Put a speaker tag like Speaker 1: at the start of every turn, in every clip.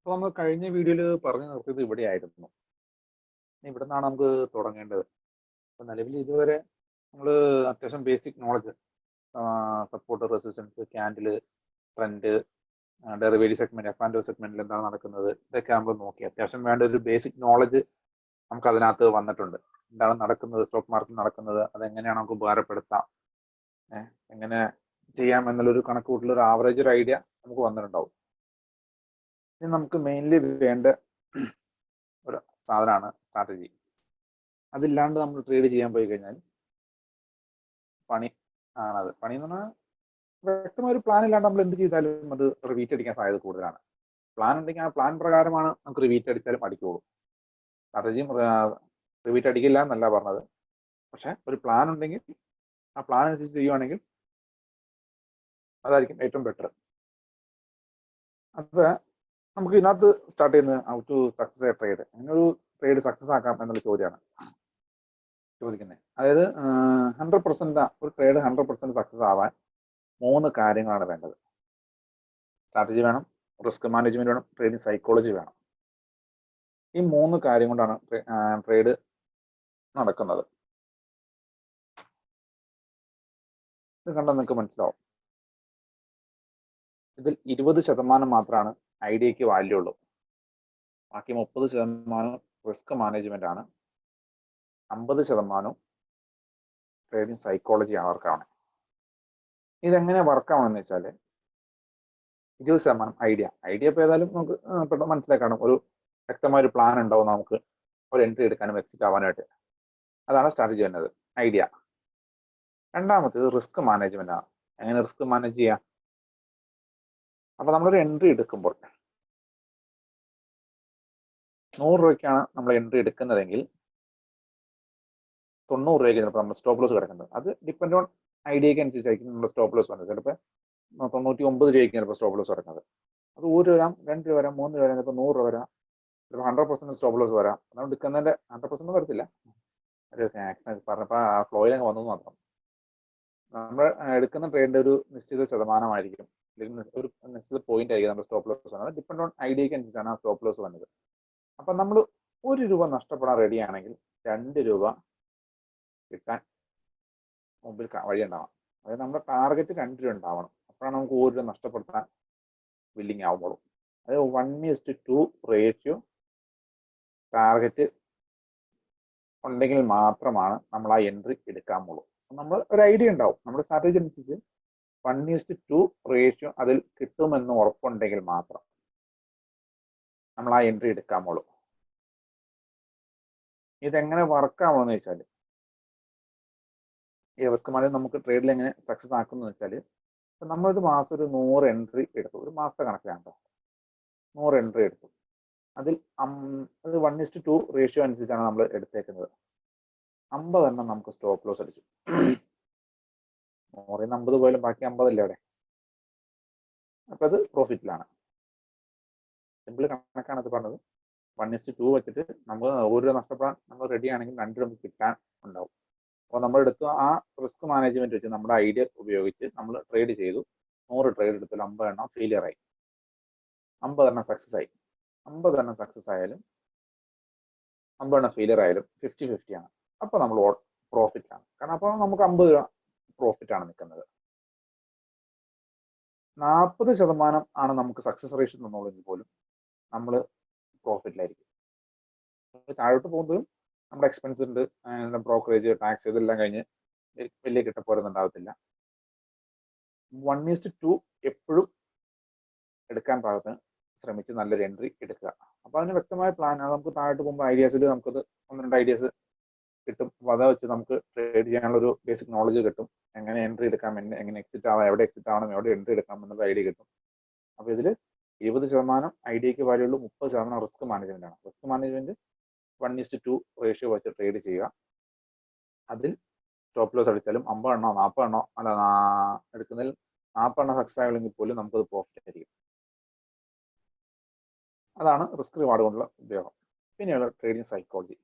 Speaker 1: അപ്പോൾ നമ്മൾ കഴിഞ്ഞ വീഡിയോയിൽ പറഞ്ഞു നിർത്തിയത് ഇവിടെയായിരുന്നു. ഇവിടെ നിന്നാണ് നമുക്ക് തുടങ്ങേണ്ടത്. അപ്പോൾ നിലവിൽ ഇതുവരെ നമ്മൾ അത്യാവശ്യം basic knowledge, support, resistance, candle, trend, derivative segment, F and സെഗ്മെന്റിൽ എന്താണ് നടക്കുന്നത്, ഇതൊക്കെ നമ്മൾ നോക്കി. അത്യാവശ്യം വേണ്ട ഒരു ബേസിക് നോളജ് നമുക്ക് അതിനകത്ത് വന്നിട്ടുണ്ട്. എന്താണ് നടക്കുന്നത്, സ്റ്റോക്ക് മാർക്കറ്റ് നടക്കുന്നത്, അതെങ്ങനെയാണ് നമുക്ക് ഉപകാരപ്പെടുത്താം, എങ്ങനെ ചെയ്യാം എന്നുള്ളൊരു കണക്കുകൂട്ടൽ, ഒരു ആവറേജ് ഒരു ഐഡിയ നമുക്ക് വന്നിട്ടുണ്ടാവും. ഇനി നമുക്ക് മെയിൻലി വേണ്ട ഒരു സാധനമാണ് സ്ട്രാറ്റജി. അതില്ലാണ്ട് നമ്മൾ ട്രേഡ് ചെയ്യാൻ പോയി കഴിഞ്ഞാൽ പണി ആണത്. പണി എന്ന് പറഞ്ഞാൽ വ്യക്തമായ ഒരു പ്ലാൻ ഇല്ലാണ്ട് നമ്മൾ എന്ത് ചെയ്താലും അത് റിവീറ്റ് അടിക്കാൻ സാധ്യത കൂടുതലാണ്. പ്ലാൻ ഉണ്ടെങ്കിൽ ആ പ്ലാൻ പ്രകാരമാണ് നമുക്ക് റിവീറ്റ് അടിച്ചാലും അടിക്കുള്ളൂ. സ്ട്രാറ്റജിയും റിവീറ്റ് അടിക്കില്ല എന്നല്ല പറഞ്ഞത്, പക്ഷെ ഒരു പ്ലാൻ ഉണ്ടെങ്കിൽ ആ പ്ലാൻ അനുസരിച്ച് ചെയ്യുവാണെങ്കിൽ അതായിരിക്കും ഏറ്റവും ബെറ്റർ. അപ്പൊ നമുക്ക് ഇതിനകത്ത് സ്റ്റാർട്ട് ചെയ്യുന്നത് how to success a trade. അങ്ങനെ ഒരു ട്രേഡ് സക്സസ് ആക്കാം എന്നുള്ള ചോദ്യമാണ് ചോദിക്കുന്നത്. അതായത് 100% ഒരു ട്രേഡ് 100% സക്സസ് ആവാൻ 3 കാര്യങ്ങളാണ് വേണ്ടത്. സ്ട്രാറ്റജി വേണം, റിസ്ക് മാനേജ്മെന്റ് വേണം, ട്രേഡിംഗ് സൈക്കോളജി വേണം. ഈ 3 കാര്യം കൊണ്ടാണ് ട്രേഡ് നടക്കുന്നത്. ഇത് കണ്ടാൽ നിങ്ങൾക്ക് മനസ്സിലാവും. ഇതിൽ 20% മാത്രമാണ് ഐഡിയക്ക് വാല്യൂ ഉള്ളൂ. ബാക്കി 30% റിസ്ക് മാനേജ്മെന്റ് ആണ്, 50% ട്രേഡിംഗ് സൈക്കോളജി ആണ് വർക്കാവണേ. ഇതെങ്ങനെ വർക്കാവണമെന്ന് വെച്ചാൽ 20% ഐഡിയ ഇപ്പോൾ ഏതായാലും നമുക്ക് പെട്ടെന്ന് മനസ്സിലാക്കണം. ഒരു വ്യക്തമായ ഒരു പ്ലാൻ ഉണ്ടാവും നമുക്ക് ഒരു എൻട്രി എടുക്കാനും എക്സിറ്റ് ആവാനായിട്ട്. അതാണ് സ്ട്രാറ്റജി വരുന്നത്, ഐഡിയ. രണ്ടാമത്തേത് റിസ്ക് മാനേജ്മെന്റ് ആണ്. എങ്ങനെ റിസ്ക് മാനേജ് ചെയ്യാം? അപ്പൊ നമ്മളൊരു എൻട്രി എടുക്കുമ്പോൾ 100 രൂപയ്ക്കാണ് നമ്മൾ എൻട്രി എടുക്കുന്നതെങ്കിൽ 90 രൂപയ്ക്ക് ചിലപ്പോൾ നമ്മൾ സ്റ്റോപ്പ് ലോസ് കിടക്കുന്നത്. അത് ഡിപ്പെൻഡ് ഓൺ ഐഡിയക്ക് അനുസരിച്ചായിരിക്കും നമ്മൾ സ്റ്റോപ്പ് ലോസ് വന്നത്. ചിലപ്പോൾ 99 രൂപയ്ക്ക് ചിലപ്പോൾ സ്റ്റോപ്പ് ലോസ് കിടക്കുന്നത്. അത് 1 രൂപ വരാം, 2 രൂപ വരാം, 3 രൂപ വരാം, ചിലപ്പോൾ 100 രൂപ വരാം, ചിലപ്പോൾ 100% സ്റ്റോപ്പ് ലോസ് വരാം. നമ്മൾ എടുക്കുന്നതിന്റെ 100% വരത്തില്ല. ഒരു പറഞ്ഞപ്പോൾ ആ ഫ്ലോയിൽ അങ്ങ് വന്നു മാത്രം. നമ്മൾ എടുക്കുന്ന ട്രേഡിന്റെ ഒരു നിശ്ചിത ശതമാനമായിരിക്കും, അല്ലെങ്കിൽ ഒരു നിശ്ചിത പോയിന്റ് ആയിരിക്കും നമ്മുടെ സ്റ്റോപ്പ് ലോസ് വന്നത്. ഡിപ്പെൻഡ് ഓൺ ഐഡിയക്ക് അനുസരിച്ചാണ് ആ സ്റ്റോപ്പ് ലോസ് വന്നത്. അപ്പൊ നമ്മൾ 1 രൂപ നഷ്ടപ്പെടാൻ റെഡി ആണെങ്കിൽ 2 രൂപ കിട്ടാൻ മുമ്പിൽ വഴി ഉണ്ടാവണം. അതായത് നമ്മുടെ ടാർഗറ്റ് 2 രൂപ ഉണ്ടാവണം. അപ്പോഴാണ് നമുക്ക് 1 രൂപ നഷ്ടപ്പെടുത്താൻ വില്ലിങ് ആവുമ്പോഴും. അതായത് 1:2 റേഷ്യോ ടാർഗറ്റ് ഉണ്ടെങ്കിൽ മാത്രമാണ് നമ്മൾ ആ എൻട്രി എടുക്കാൻ പോകുള്ളൂ. നമ്മൾ ഒരു ഐഡിയ ഉണ്ടാവും, നമ്മുടെ സ്ട്രാറ്റജി അനുസരിച്ച് 1:2 റേഷ്യോ അതിൽ കിട്ടുമെന്ന് ഉറപ്പുണ്ടെങ്കിൽ മാത്രം നമ്മൾ ആ എൻട്രി എടുക്കാൻ പോകുള്ളൂ. ഇതെങ്ങനെ വർക്കാവണമെന്ന് വെച്ചാൽ, ഈ റിസ്ക് മാനേജ് നമുക്ക് ട്രേഡിൽ എങ്ങനെ സക്സസ് ആക്കുന്നു വെച്ചാൽ, നമ്മളൊരു മാസം ഒരു 100 എൻട്രി എടുത്തു. ഒരു മാസത്തെ കണക്കിലാണ് 100 എൻട്രി എടുത്തു. അതിൽ അത് 1:2 റേഷ്യോ അനുസരിച്ചാണ് നമ്മൾ എടുത്തേക്കുന്നത്. 50 എണ്ണം നമുക്ക് സ്റ്റോപ്പ് ലോസ് അടിച്ചു. 100 50 പോയാലും ബാക്കി 50 അല്ലേ അവിടെ. അപ്പൊ അത് പ്രോഫിറ്റിലാണ്. സിമ്പിൾ കണക്കാണ് അത് പറഞ്ഞത്. 1:2 വെച്ചിട്ട് നമ്മൾ 1 രൂപ നഷ്ടപ്പെടാൻ നമ്മൾ റെഡി ആണെങ്കിൽ 2 രൂപ കിട്ടാൻ ഉണ്ടാവും. അപ്പോൾ നമ്മൾ എടുത്ത ആ റിസ്ക് മാനേജ്മെന്റ് വെച്ച് നമ്മുടെ ഐഡിയ ഉപയോഗിച്ച് നമ്മൾ ട്രേഡ് ചെയ്തു. 100 ട്രേഡ് എടുത്താൽ 50 എണ്ണം ഫെയിലിയർ ആയി, 50 എണ്ണം സക്സസ് ആയി. 50 എണ്ണം സക്സസ് ആയാലും 50 എണ്ണം ഫെയിലിയർ ആയാലും 50-50 ആണ്. അപ്പൊ നമ്മൾ പ്രോഫിറ്റ് ആണ്. കാരണം അപ്പോൾ നമുക്ക് 50 രൂപ പ്രോഫിറ്റ് ആണ് നിൽക്കുന്നത്. 40% ആണ് നമുക്ക് സക്സസ് റേഷ്യോ തന്നുള്ളെങ്കിൽ പോലും നമ്മൾ പ്രോഫിറ്റിലായിരിക്കും. താഴോട്ട് പോകുമ്പോഴും നമ്മുടെ എക്സ്പെൻസ് ഉണ്ട്, ബ്രോക്കറേജ്, ടാക്സ്, ഇതെല്ലാം കഴിഞ്ഞ് വലിയ കിട്ടപ്പോരൊന്നും ഉണ്ടാകത്തില്ല. 1:2 എപ്പോഴും എടുക്കാൻ പാകത്തിന് ശ്രമിച്ച് നല്ലൊരു എൻട്രി എടുക്കുക. അപ്പൊ അതിന് വ്യക്തമായ പ്ലാൻ. അത് നമുക്ക് താഴോട്ട് പോകുമ്പോൾ ഐഡിയാസിൽ നമുക്കത് 1-2 ഐഡിയാസ് കിട്ടും. അപ്പൊ അതാ വെച്ച് നമുക്ക് ട്രേഡ് ചെയ്യാനുള്ള ഒരു ബേസിക് നോളജ് കിട്ടും. എങ്ങനെ എൻട്രി എടുക്കാം, എങ്ങനെ എക്സിറ്റ് ആവാം, എവിടെ എക്സിറ്റ് ആവണം, എവിടെ എൻട്രി എടുക്കാം എന്നുള്ള ഐഡിയ കിട്ടും. അപ്പൊ ഇതിൽ 20% ഐഡിയക്ക് വാല്യുള്ള 30% റിസ്ക് മാനേജ്മെന്റ് ആണ്. റിസ്ക് മാനേജ്മെന്റ് 1:2 റേഷ്യോ വെച്ച് ട്രേഡ് ചെയ്യുക. അതിൽ സ്റ്റോപ്പ് ലോസ് അടിച്ചാലും 50 എണ്ണോ 40 എണ്ണോ അല്ല എടുക്കുന്നതിൽ 40 എണ്ണം സക്സസ് ആയില്ലെങ്കിൽ പോലും നമുക്കത് പ്രോഫിറ്റ് ആയിരിക്കും. അതാണ് റിസ്ക് റിവാർഡ് കൊണ്ടുള്ള ഉപയോഗം. പിന്നെയുള്ള ട്രേഡിംഗ് സൈക്കോളജി.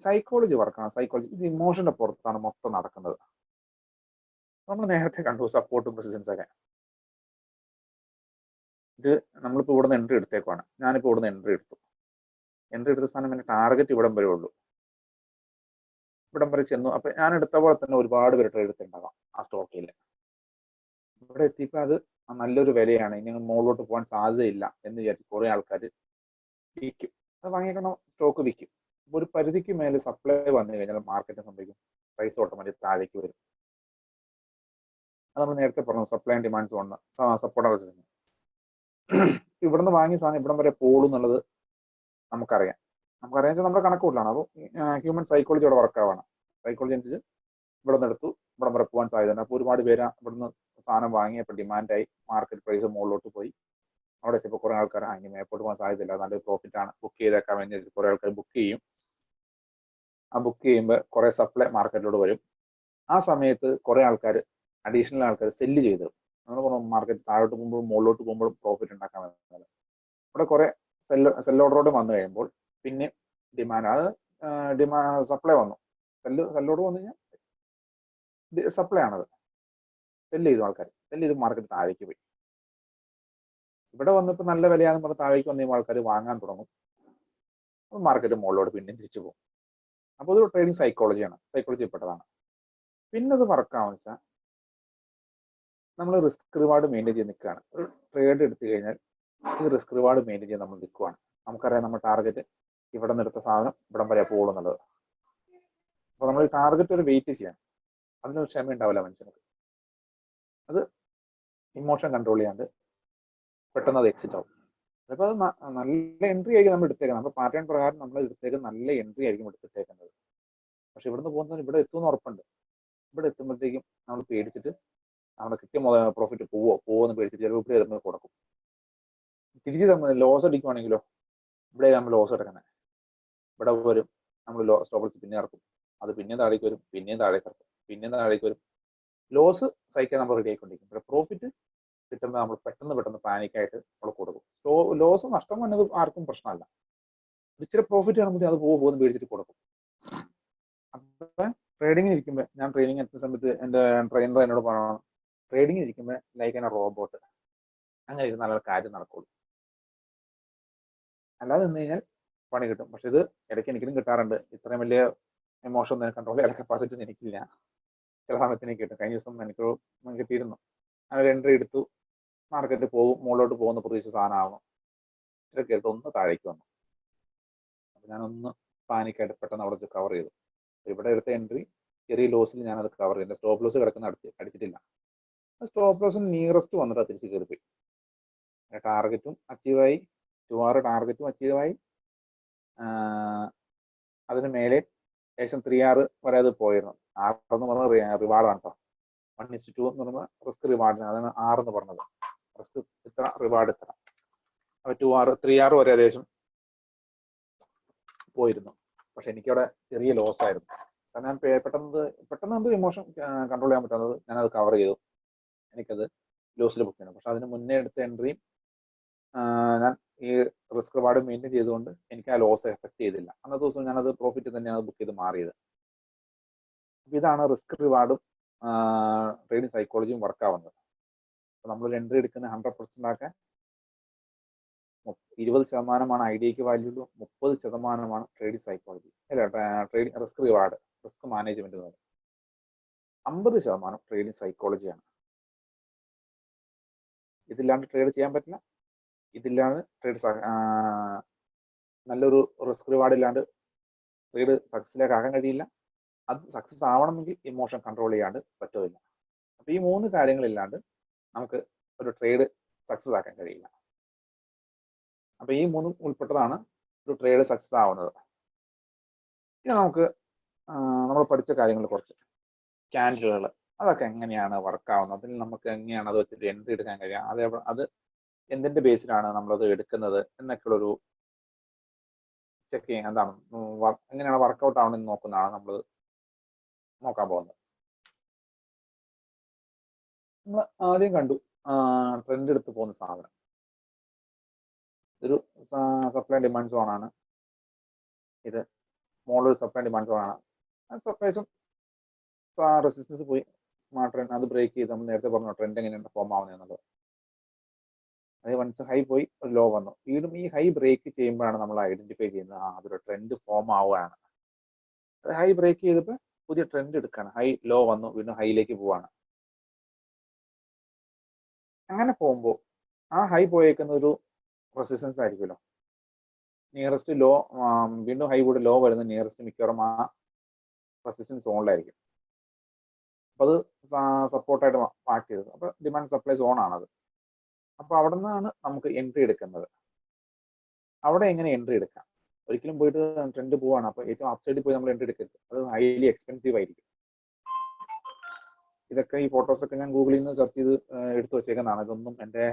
Speaker 1: സൈക്കോളജി വർക്കാണ്. സൈക്കോളജി ഇത് ഇമോഷന്റെ പുറത്താണ് മൊത്തം നടക്കുന്നത്. നമ്മൾ നേരത്തെ കണ്ടു സപ്പോർട്ടും റെസിസ്റ്റൻസ് ഒക്കെ. ഇത് നമ്മളിപ്പോൾ ഇവിടുന്ന് എൻട്രി എടുത്തേക്കുവാണ്. ഞാനിപ്പോൾ ഇവിടുന്ന് എൻട്രി എടുത്തു. എൻട്രി എടുത്ത സാധനം എൻ്റെ ടാർഗറ്റ് ഇവിടം വരെ ഉള്ളൂ. ഇവിടം വരെ ചെന്നു. അപ്പൊ ഞാൻ എടുത്ത പോലെ തന്നെ ഒരുപാട് പേര് ട്രേഡ് എടുത്തിട്ടുണ്ടാകാം ആ സ്റ്റോക്കിൽ. ഇവിടെ എത്തിയപ്പോൾ അത് നല്ലൊരു വിലയാണ്, ഇനി മുകളിലോട്ട് പോകാൻ സാധ്യതയില്ല എന്ന് വിചാരിച്ച് കുറെ ആൾക്കാർ വിൽക്കും. അത് വാങ്ങിയേക്കണ സ്റ്റോക്ക് വിൽക്കും. അപ്പൊ ഒരു പരിധിക്ക് മേലെ സപ്ലൈ വന്നു കഴിഞ്ഞാൽ മാർക്കറ്റ് സംഭവിക്കും, പ്രൈസ് ഓട്ടോമാറ്റിക് താഴേക്ക് വരും. അത് നമ്മൾ നേരത്തെ പറഞ്ഞു, supply and demand zone, support. ഇവിടുന്ന് വാങ്ങിയ സാധനം ഇവിടം വരെ പോകും എന്നുള്ളത് നമുക്കറിയാം. നമ്മുടെ കണക്ക് കൂട്ടലാണ്. അപ്പോൾ ഹ്യൂമൻ സൈക്കോളജി ഇവിടെ വർക്ക് ആവാണ്. സൈക്കോളജി അനുസരിച്ച് ഇവിടെ നിന്ന് എടുത്തു, ഇവിടെ വരെ പോകാൻ സാധ്യതയുണ്ട്. അപ്പോൾ ഒരുപാട് പേര് ഇവിടുന്ന് സാധനം വാങ്ങിയപ്പോൾ ഡിമാൻഡായി, മാർക്കറ്റ് പ്രൈസ് മുകളിലോട്ട് പോയി. അവിടെ എത്തിയപ്പോൾ കുറെ ആൾക്കാർ ഇനി മേപ്പോട്ട് പോകാൻ സാധ്യതയില്ല, നല്ലൊരു പ്രോഫിറ്റ് ആണ്, ബുക്ക് ചെയ്തേക്കാൻ വേണ്ടി കുറെ ആൾക്കാർ ബുക്ക് ചെയ്യും. ആ ബുക്ക് ചെയ്യുമ്പോൾ കുറെ സപ്ലൈ മാർക്കറ്റിലോട്ട് വരും. ആ സമയത്ത് കുറെ ആൾക്കാർ, അഡീഷണൽ ആൾക്കാർ സെല്ല് ചെയ്ത്, നമ്മൾ പറഞ്ഞു മാർക്കറ്റ് താഴോട്ട് പോകുമ്പോഴും മുകളിലോട്ട് പോകുമ്പോഴും പ്രോഫിറ്റ് ഉണ്ടാക്കാൻ പറ്റുന്നത്. ഇവിടെ കുറെ സെല്ല് ഓർഡറോട് വന്നു കഴിയുമ്പോൾ പിന്നെ ഡിമാൻഡ്, അത് സപ്ലൈ വന്നു, സെല്ലോട് വന്നു കഴിഞ്ഞാൽ സപ്ലൈ ആണത്. സെല്ല് ചെയ്തു ആൾക്കാർ, സെല്ല് ചെയ്ത് മാർക്കറ്റ് താഴേക്ക് പോയി. ഇവിടെ വന്നപ്പോൾ നല്ല വിലയാണെന്ന് പറഞ്ഞ് താഴേക്ക് വന്ന ആൾക്കാർ വാങ്ങാൻ തുടങ്ങും. മാർക്കറ്റ് മുകളിലോട്ട് പിന്നെയും തിരിച്ചു പോകും. അപ്പോൾ ഇത് ട്രേഡിംഗ് സൈക്കോളജിയാണ്, സൈക്കോളജി പെട്ടതാണ്. പിന്നെ അത് വർക്കാണെന്ന് വെച്ചാൽ നമ്മൾ റിസ്ക് റിവാർഡ് മെയിൻറ്റെയിൻ ചെയ്ത് നിൽക്കുകയാണ്. ഒരു ട്രേഡ് എടുത്തു കഴിഞ്ഞാൽ ഈ റിസ്ക് റിവാർഡ് മെയിൻറ്റെയിൻ ചെയ്ത് നമ്മൾ നിൽക്കുകയാണ്. നമുക്കറിയാം നമ്മുടെ ടാർഗറ്റ് ഇവിടെ നിന്ന് എടുത്ത സാധനം ഇവിടം വരെ പോകുന്നുള്ളത്. അപ്പോൾ നമ്മൾ ടാർഗറ്റ് ഒരു വെയിറ്റ് ചെയ്യണം. അതിനൊരു ക്ഷമ ഉണ്ടാവില്ല മനുഷ്യർക്ക്. അത് ഇമോഷൻ കൺട്രോൾ ചെയ്യാണ്ട് പെട്ടെന്ന് അത് എക്സിറ്റ് ആവും. ചിലപ്പോൾ അത് നല്ല എൻട്രി ആയിരിക്കും നമ്മൾ എടുത്തേക്കുന്നത്. നമ്മുടെ പാറ്റേൺ പ്രകാരം നമ്മൾ എടുത്തേക്കുന്നത് നല്ല എൻട്രി ആയിരിക്കും എടുത്തേക്കുന്നത്. പക്ഷെ ഇവിടുന്ന് പോകുന്നതിന് ഇവിടെ എത്തുമെന്ന് ഉറപ്പുണ്ട്. ഇവിടെ എത്തുമ്പോഴത്തേക്കും നമ്മൾ പേടിച്ചിട്ട് നമ്മുടെ കൃത്യം പ്രോഫിറ്റ് പോവോന്ന് പേടിച്ചിട്ട് ചിലപ്പോൾ ഇവിടെ വരുമ്പോൾ കൊടുക്കും. തിരിച്ച് നമ്മൾ ലോസ് അടിക്കുവാണെങ്കിലോ, ഇവിടെ നമ്മൾ ലോസ് എടുക്കുന്നത്. ഇവിടെ വരും, നമ്മൾ സ്റ്റോപ്പ് പിന്നെ ഇറക്കും, അത് പിന്നെയും താഴേക്ക് വരും, പിന്നെയും താഴേക്ക് ഇറക്കും, പിന്നെയും താഴേക്ക് വരും. ലോസ് സഹിക്കാൻ നമ്മൾ റെഡി ആയിക്കൊണ്ടിരിക്കും. ഇവിടെ പ്രോഫിറ്റ് കിട്ടുമ്പോൾ നമ്മൾ പെട്ടെന്ന് പാനിക്കായിട്ട് നമ്മൾ കൊടുക്കും. ലോസ് നഷ്ടം വന്നത് ആർക്കും പ്രശ്നമല്ല. ഇച്ചിരി പ്രോഫിറ്റ് ആണെങ്കിൽ അത് പോകുമെന്ന് പേടിച്ചിട്ട് കൊടുക്കും. അപ്പൊ ട്രേഡിങ്ങിന് ഇരിക്കുമ്പോൾ, ഞാൻ ട്രെയിനിങ് എത്തുന്ന സമയത്ത് എൻ്റെ ട്രെയിനർ എന്നോട് പറയണം, ട്രേഡിങ്ങിന് ഇരിക്കുമ്പോൾ ലൈക്ക് എന്നെ റോബോട്ട്, അങ്ങനെ ഇരുന്ന് നല്ല കാര്യം നടക്കുള്ളൂ. അല്ലാതെ നിന്ന് കഴിഞ്ഞാൽ പണി കിട്ടും. പക്ഷെ ഇത് ഇടയ്ക്ക് എനിക്കും കിട്ടാറുണ്ട്. ഇത്രയും വലിയ എമോഷൻ ഒന്നും കൺട്രോൾ ചെയ്യാൻ കപ്പാസിറ്റി ഒന്നും എനിക്കില്ല. ചില സമയത്ത് എനിക്ക് കിട്ടും. കഴിഞ്ഞ ദിവസം എനിക്ക് കിട്ടിയിരുന്നു. അങ്ങനെ എൻട്രി എടുത്തു, മാർക്കറ്റ് പോകും, മുകളിലോട്ട് പോകുന്ന പ്രതീക്ഷിച്ച സാധനമാവണം. ഇച്ചിരി കേട്ട് ഒന്ന് താഴേക്ക് വന്നു. അപ്പൊ ഞാനൊന്ന് പാനിക്കായിട്ട് പെട്ടെന്ന് അവിടെ കവർ ചെയ്തു. ഇവിടെ എടുത്ത എൻട്രി ചെറിയ ലോസിൽ ഞാനത് കവർ ചെയ്തു. സ്റ്റോപ്പ് ലോസ് കിടക്കുന്ന അടിച്ചിട്ടില്ല. സ്റ്റോപ്പ് ലോസിന് നിയറസ്റ്റ് വന്നിട്ട് തിരിച്ച് കയറിപ്പോയി. ടാർഗറ്റും അച്ചീവായി, 2R ടാർഗറ്റും അച്ചീവായി. അതിന് മേലെ ഏകദേശം 3R വരെ അത് പോയിരുന്നു. 6 എന്ന് പറഞ്ഞത് റിവാർഡാണ് കേട്ടോ. 1:2 എന്ന് പറയുമ്പോൾ റിസ്ക് റിവാർഡിന്, അതാണ് 6 എന്ന് പറഞ്ഞത്. റിസ്ക് ഇത്ര, റിവാർഡ് ഇത്ര. അപ്പൊ 2R 3R വരെ ഏകദേശം പോയിരുന്നു. പക്ഷെ എനിക്കവിടെ ചെറിയ ലോസ് ആയിരുന്നു. കാരണം ഞാൻ പെട്ടെന്ന് എന്തോ ഇമോഷൻ കൺട്രോൾ ചെയ്യാൻ പറ്റാത്തത്, ഞാനത് കവർ ചെയ്തു. എനിക്കത് ലോസിൽ ബുക്ക് ചെയ്യണം. പക്ഷെ അതിന് മുന്നേ എടുത്ത എൻട്രിയും ഞാൻ ഈ റിസ്ക് റിവാർഡ് മെയിൻറ്റെയിൻ ചെയ്തുകൊണ്ട് എനിക്ക് ആ ലോസ് എഫക്ട് ചെയ്തില്ല. അന്നത്തെ ദിവസം ഞാനത് പ്രോഫിറ്റ് തന്നെയാണ് ബുക്ക് ചെയ്ത് മാറിയത്. അപ്പൊ ഇതാണ് റിസ്ക് റിവാർഡും ട്രേഡിംഗ് സൈക്കോളജിയും വർക്ക് ആവുന്നത്. അപ്പൊ നമ്മളൊരു എൻട്രി എടുക്കുന്ന 100% ആക്കാൻ 20% ഐഡിയക്ക് വാല്യൂ, 30% ട്രേഡിംഗ് സൈക്കോളജി, അല്ല trading risk reward, risk management എന്ന് പറയും. 50% ട്രേഡിംഗ് സൈക്കോളജിയാണ്. ഇതില്ലാണ്ട് ട്രേഡ് ചെയ്യാൻ പറ്റില്ല. ഇതില്ലാണ്ട് ട്രേഡ് നല്ലൊരു റിസ്ക് റിവാർഡ് ഇല്ലാണ്ട് ട്രേഡ് സക്സസിലേക്ക് ആകാൻ കഴിയില്ല. അത് സക്സസ് ആവണമെങ്കിൽ ഇമോഷൻ കൺട്രോൾ ചെയ്യാണ്ട് പറ്റുമില്ല. അപ്പൊ ഈ 3 കാര്യങ്ങളില്ലാണ്ട് നമുക്ക് ഒരു ട്രേഡ് സക്സസ് ആക്കാൻ കഴിയില്ല. അപ്പൊ ഈ 3 ഉൾപ്പെട്ടതാണ് ഒരു ട്രേഡ് സക്സസ് ആവുന്നത്. ഇനി നമുക്ക് നമ്മൾ പഠിച്ച കാര്യങ്ങൾ കുറച്ച് ക്യാൻഡിലുകൾ, അതൊക്കെ എങ്ങനെയാണ് വർക്ക് ആവുന്നത്, അതിൽ നമുക്ക് എങ്ങനെയാണ് അത് വെച്ചിട്ട് എൻട്രി എടുക്കാൻ കഴിയുക, അത് എന്തിന്റെ ബേസിലാണ് നമ്മളത് എടുക്കുന്നത് എന്നൊക്കെയുള്ളൊരു ചെക്കിങ്, എന്താണ് എങ്ങനെയാണ് വർക്കൗട്ട് ആവണമെന്ന് നോക്കുന്നതാണ് നമ്മൾ നോക്കാൻ പോകുന്നത്. നമ്മൾ ആദ്യം കണ്ടു ട്രെൻഡ് എടുത്ത് പോകുന്ന സാധനം, ഒരു സപ്ലൈ ഡിമാൻഡ് സോൺ ആണ് ഇത്. മോളൊരു സപ്ലൈ ഡിമാൻഡ് സോൺ ആണ്. സപ്ലൈസും റെസിസ്റ്റൻസ് പോയി ട്രെൻഡ് അത് ബ്രേക്ക് ചെയ്ത് നമ്മൾ നേരത്തെ പറഞ്ഞു ട്രെൻഡ് എങ്ങനെയാണ് ഫോം ആവുന്നത് എന്നുള്ളത്. അത് വൺസ് ഹൈ പോയി ഒരു ലോ വന്നു, വീണ്ടും ഈ ഹൈ ബ്രേക്ക് ചെയ്യുമ്പോഴാണ് നമ്മൾ ഐഡന്റിഫൈ ചെയ്യുന്നത് അതൊരു ട്രെൻഡ് ഫോം ആവുകയാണ്. അത് ഹൈ ബ്രേക്ക് ചെയ്തപ്പോൾ പുതിയ ട്രെൻഡ് എടുക്കുകയാണ്, ഹൈ ലോ വന്നു വീണ്ടും ഹൈയിലേക്ക് പോവാണ്. അങ്ങനെ പോകുമ്പോൾ ആ ഹൈ പോയേക്കുന്ന ഒരു റെസിസ്റ്റൻസ് ആയിരിക്കുമല്ലോ, നിയറസ്റ്റ് ലോ, വീണ്ടും ഹൈ കൂടെ ലോ വരുന്ന നിയറസ്റ്റ് മിക്കവാറും ആ റെസിസ്റ്റൻസ് സോണിലായിരിക്കും. അപ്പൊ അത് സപ്പോർട്ടായിട്ട് ആക്ട് ചെയ്തത്. അപ്പൊ ഡിമാൻഡ് സപ്ലൈ സോൺ ആണത്. അപ്പൊ അവിടെ നിന്നാണ് നമുക്ക് എൻട്രി എടുക്കുന്നത്. അവിടെ എങ്ങനെ എൻട്രി എടുക്കാം? ഒരിക്കലും പോയിട്ട് ട്രെൻഡ് പോവാണ്, അപ്പൊ ഏറ്റവും അപ്സൈഡിൽ പോയി നമ്മൾ എൻട്രി എടുക്കരുത്, അത് ഹൈലി എക്സ്പെൻസീവ് ആയിരിക്കും. ഇതൊക്കെ ഈ ഫോട്ടോസൊക്കെ ഞാൻ ഗൂഗിളിൽ നിന്ന് സെർച്ച് ചെയ്ത് എടുത്തു വെച്ചേക്കുന്നതാണ്. ഇതൊന്നും എൻ്റെ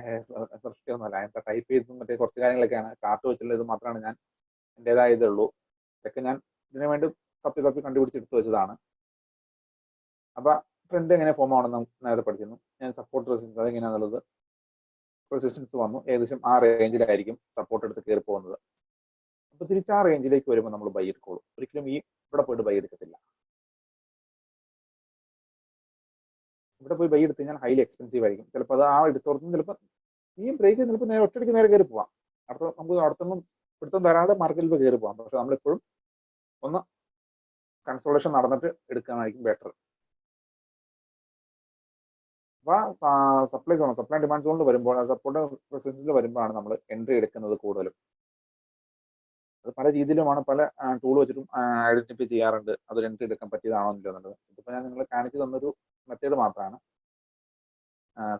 Speaker 1: സൃഷ്ടിയൊന്നുമല്ല, അതിന്റെ ടൈപ്പ് ചെയ്തും മറ്റേ കുറച്ച് കാര്യങ്ങളൊക്കെയാണ്, ചാർട്ട് വെച്ചുള്ള ഇത് മാത്രമാണ് ഞാൻ എൻ്റെതായ ഇതുള്ളൂ. ഇതൊക്കെ ഞാൻ ഇതിനു വേണ്ടി തപ്പി കണ്ടുപിടിച്ച് എടുത്തു വെച്ചതാണ്. അപ്പൊ ട്രെൻഡ് എങ്ങനെ ഫോം ആവണമെന്ന് നേരത്തെ പഠിച്ചിരുന്നു. ഞാൻ സപ്പോർട്ട് റെസിസ്റ്റൻസ് അതെങ്ങനെയാണെന്നുള്ളത്, റെസിസ്റ്റൻസ് വന്നു ഏകദേശം ആ റേഞ്ചിലായിരിക്കും സപ്പോർട്ട് എടുത്ത് കയറി പോകുന്നത്. അപ്പൊ തിരിച്ച് ആ റേഞ്ചിലേക്ക് വരുമ്പോൾ നമ്മൾ ബൈ എടുക്കോളും, ഒരിക്കലും ഈ ഇവിടെ പോയിട്ട് ബൈ എടുക്കത്തില്ല. ഇവിടെ പോയി ബൈ എടുത്ത് കഴിഞ്ഞാൽ ഹൈലി എക്സ്പെൻസീവ് ആയിരിക്കും. ചിലപ്പോൾ അത് ആ എടുത്തോർത്തും ചിലപ്പോൾ ഈ ബ്രേക്ക് ചിലപ്പോൾ നേരെ ഒറ്റയടിക്ക് നേരെ കയറി പോവാം, നമുക്ക് അടുത്തൊന്നും പിടുത്തം തരാതെ മാർക്കറ്റിൽ പോയി കയറി പോവാം. പക്ഷെ നമ്മളെപ്പോഴും ഒന്ന് കൺസോളേഷൻ നടന്നിട്ട് എടുക്കാനായിരിക്കും ബെറ്റർ. അപ്പൊ സപ്ലൈ സോൺ, സപ്ലൈ ഡിമാൻഡ് സോണിൽ വരുമ്പോൾ, സപ്പോർട്ട് റെസിസ്റ്റൻസിൽ വരുമ്പോഴാണ് നമ്മൾ എൻട്രി എടുക്കുന്നത് കൂടുതലും. അത് പല രീതിയിലുമാണ്, പല ടൂൾ വെച്ചിട്ടും ഐഡന്റിഫൈ ചെയ്യാറുണ്ട് അത് എൻട്രി എടുക്കാൻ പറ്റിയതാണോ എന്നുള്ളത്. ഇതിപ്പോൾ ഞാൻ നിങ്ങളെ കാണിച്ചു തന്നൊരു മെത്തേഡ് മാത്രമാണ്,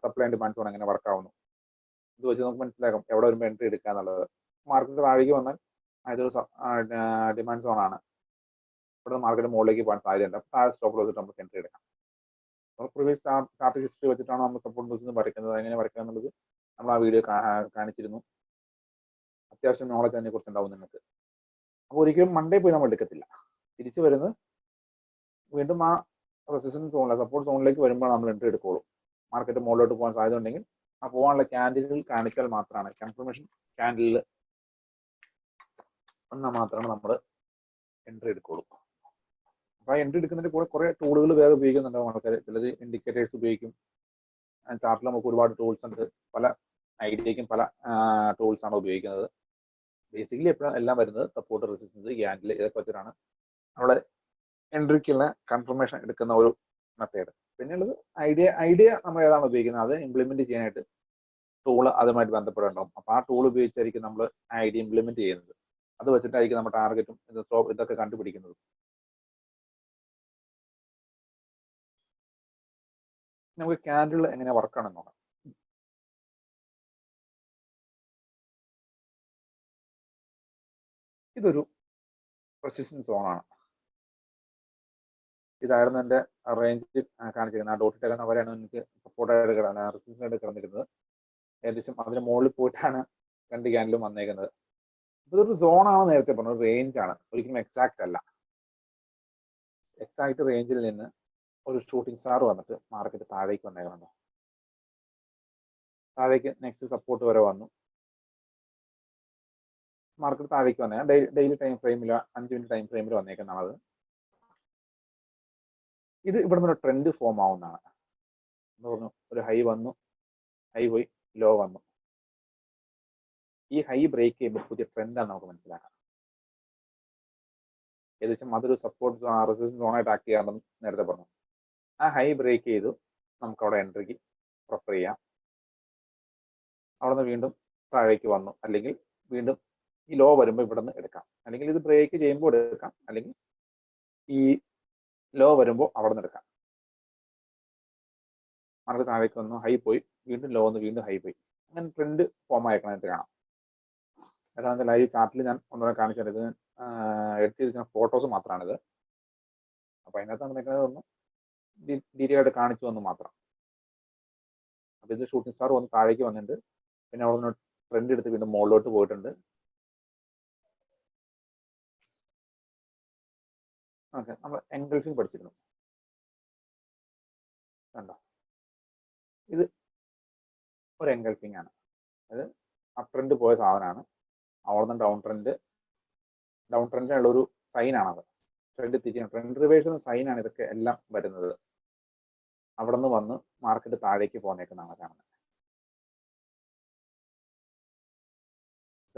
Speaker 1: സപ്ലൈ ആൻഡ് ഡിമാൻഡ് സോൺ എങ്ങനെ വർക്ക് ആവുന്നു. ഇത് വെച്ച് നമുക്ക് മനസ്സിലാക്കാം എവിടെ വരുമ്പോൾ എൻട്രി എടുക്കുക എന്നുള്ളത്. മാർക്കറ്റ് താഴേക്ക് വന്നാൽ അതൊരു ഡിമാൻഡ് സോൺ ആണ്, ഇവിടെ മാർക്കറ്റ് മുകളിലേക്ക് പോകാൻ സാധ്യതയുണ്ട്. അപ്പോൾ താഴെ സ്റ്റോപ്പ് വെച്ചിട്ട് നമുക്ക് എൻട്രി എടുക്കാം. നമ്മൾ പ്രീവിയസ് ചാർട്ട് ഹിസ്റ്ററി വെച്ചിട്ടാണ് നമ്മൾ സപ്പോർട്ട് പൊസിഷൻ വരയ്ക്കുന്നത്. എങ്ങനെ വരയ്ക്കുക എന്നുള്ളത് നമ്മൾ ആ വീഡിയോ കാണിച്ചിരുന്നു. അത്യാവശ്യം നോളജ് അതിനെ കുറിച്ച് ഉണ്ടാവും നിങ്ങൾക്ക്. അപ്പോൾ ഒരിക്കലും മണ്ടേ പോയി നമ്മൾ എടുക്കത്തില്ല, തിരിച്ചു വരുന്നത് വീണ്ടും ആ റെസിസ്റ്റൻസ് സോണിലെ സപ്പോർട്ട് സോണിലേക്ക് വരുമ്പോൾ നമ്മൾ എൻട്രി എടുക്കുള്ളൂ. മാർക്കറ്റ് മുകളിലോട്ട് പോകാൻ സാധ്യത ഉണ്ടെങ്കിൽ ആ പോകാനുള്ള ക്യാൻഡിലുകൾ കാണിച്ചാൽ മാത്രമാണ്, കൺഫർമേഷൻ ക്യാൻഡിലിൽ എന്നാൽ മാത്രമാണ് നമ്മൾ എൻട്രി എടുക്കുള്ളൂ. അപ്പൊ ആ എൻട്രി എടുക്കുന്നതിന്റെ കൂടെ കുറെ ടൂളുകൾ വേറെ ഉപയോഗിക്കുന്നുണ്ടാവും ആൾക്കാർ. ചിലത് ഇൻഡിക്കേറ്റേഴ്സ് ഉപയോഗിക്കും, ചാർട്ടിൽ നമുക്ക് ഒരുപാട് ടൂൾസ് ഉണ്ട്, പല ഐഡിയയ്ക്കും പല ടൂൾസ് ആണ് ഉപയോഗിക്കുന്നത്. ബേസിക്കലി എപ്പോഴും എല്ലാം വരുന്നത് സപ്പോർട്ട്, റെസിസ്റ്റൻസ്, ക്യാൻഡിൽ ഇതൊക്കെ വെച്ചിട്ടാണ് നമ്മളെ എൻട്രിക്കുള്ള കൺഫർമേഷൻ എടുക്കുന്ന ഒരു മെത്തേഡ്. പിന്നെയുള്ളത് ഐഡിയ നമ്മൾ ഏതാണ് ഉപയോഗിക്കുന്നത് അത് ഇംപ്ലിമെന്റ് ചെയ്യാനായിട്ട് ടൂള് അതുമായിട്ട് ബന്ധപ്പെടേണ്ടാവും. അപ്പൊ ആ ടൂൾ ഉപയോഗിച്ചായിരിക്കും നമ്മൾ ഐഡിയ ഇംപ്ലിമെന്റ് ചെയ്യുന്നത്. അത് വെച്ചിട്ടായിരിക്കും നമ്മുടെ ടാർഗറ്റും ഇതൊക്കെ കണ്ടുപിടിക്കുന്നത്. നമുക്ക് ക്യാൻഡിൽ എങ്ങനെ വർക്കാണെന്ന് നോക്കാം. ഇതൊരു റെസിസ്റ്റൻസ് സോണാണ്. ഇതായിരുന്നു എൻ്റെ റേഞ്ച് കാണിച്ചിരുന്നത്. ആ ഡോട്ടിട്ടേക്കുന്ന വരെയാണ് എനിക്ക് സപ്പോർട്ടായിട്ട് കിടന്നത്, റെസിസ്റ്റൻസ് ആയിട്ട് കിടന്നിരുന്നത്. ഏകദേശം അതിന് മുകളിൽ പോയിട്ടാണ് രണ്ട് ക്യാൻഡിലും വന്നേക്കുന്നത്. ഇതൊരു സോണാണ്, നേരത്തെ പറഞ്ഞത് ഒരു റേഞ്ച് ആണ്, ഒരിക്കലും എക്സാക്ട് അല്ല. എക്സാക്ട് റേഞ്ചിൽ നിന്ന് ഒരു ഷൂട്ടിംഗ് സ്റ്റാർ വന്നിട്ട് മാർക്കറ്റ് താഴേക്ക് വന്നേക്കുന്നുണ്ടോ, താഴേക്ക് നെക്സ്റ്റ് സപ്പോർട്ട് വരെ വന്നു, മാർക്കറ്റ് താഴേക്ക് വന്നേ ഡെയിലി ടൈം ഫ്രെയിമിൽ 5 മിനിറ്റ് ടൈം ഫ്രെയിമിൽ വന്നേക്കുന്നതാണ്. ഇത് ഇവിടെ നിന്ന് ഒരു ട്രെൻഡ് ഫോം ആവുന്നതാണ്. എന്ന് പറഞ്ഞു ഒരു ഹൈ വന്നു, ഹൈ പോയി ലോ വന്നു, ഈ ഹൈ ബ്രേക്ക് ചെയ്യുമ്പോൾ പുതിയ ട്രെൻഡാണ് നമുക്ക് മനസ്സിലാക്കാം. ഏകദേശം അതൊരു സപ്പോർട്ട് റെസിസ്റ്റൻസ് സോണായിട്ട് ആക്ട് ചെയ്യാമെന്ന് നേരത്തെ പറഞ്ഞു. ആ ഹൈ ബ്രേക്ക് ചെയ്തു നമുക്ക് അവിടെ എൻട്രിക്ക് പ്രിഫർ ചെയ്യാം. അവിടെ നിന്ന് വീണ്ടും താഴേക്ക് വന്നു, അല്ലെങ്കിൽ വീണ്ടും ഈ ലോ വരുമ്പോൾ ഇവിടെ നിന്ന് എടുക്കാം, അല്ലെങ്കിൽ ഇത് ബ്രേക്ക് ചെയ്യുമ്പോൾ എടുക്കാം, അല്ലെങ്കിൽ ഈ ലോ വരുമ്പോൾ അവിടെ നിന്ന് എടുക്കാം. മാർക്കറ്റ് താഴേക്ക് വന്നു, ഹൈ പോയി, വീണ്ടും ലോ വന്ന് വീണ്ടും ഹൈ പോയി, അങ്ങനെ ട്രെൻഡ് ഫോം ആയിക്കണായിട്ട് കാണാം. അതായത് ലൈവ് ചാർട്ടിൽ ഞാൻ ഒന്നുകൂടെ കാണിച്ചത്, ഇത് എടുത്തിരിക്കുന്ന ഫോട്ടോസ് മാത്രമാണിത്. അപ്പൊ അതിനകത്ത് നിൽക്കുന്നത് ഒന്ന് ഡീറ്റെയിൽ ആയിട്ട് കാണിച്ചു വന്ന് മാത്രം. അപ്പൊ ഇത് ഷൂട്ടിംഗ് സ്റ്റാർ വന്ന് താഴേക്ക് വന്നിട്ടുണ്ട്, പിന്നെ അവിടെ നിന്ന് ട്രെൻഡ് എടുത്ത് വീണ്ടും മുകളിലോട്ട് പോയിട്ടുണ്ട്. ഓക്കെ, നമ്മൾ എൻഗൾഫിംഗ് പഠിച്ചിരുന്നു, കണ്ടോ? ഇത് ഒരു എൻഗൾഫിംഗ് ആണ്, അത് അപ് ട്രെൻഡ് പോയ സാധനമാണ്. അവിടെ നിന്ന് ഡൗൺ ട്രെൻഡിനുള്ള ഒരു സൈനാണത്. ട്രെൻഡ് റിവേഴ്സ് എന്ന സൈനാണ് ഇതൊക്കെ എല്ലാം വരുന്നത്. അവിടെ നിന്ന് വന്ന് മാർക്കറ്റ് താഴേക്ക് പോന്നേക്കുന്നതാണ് കാണുന്നത്.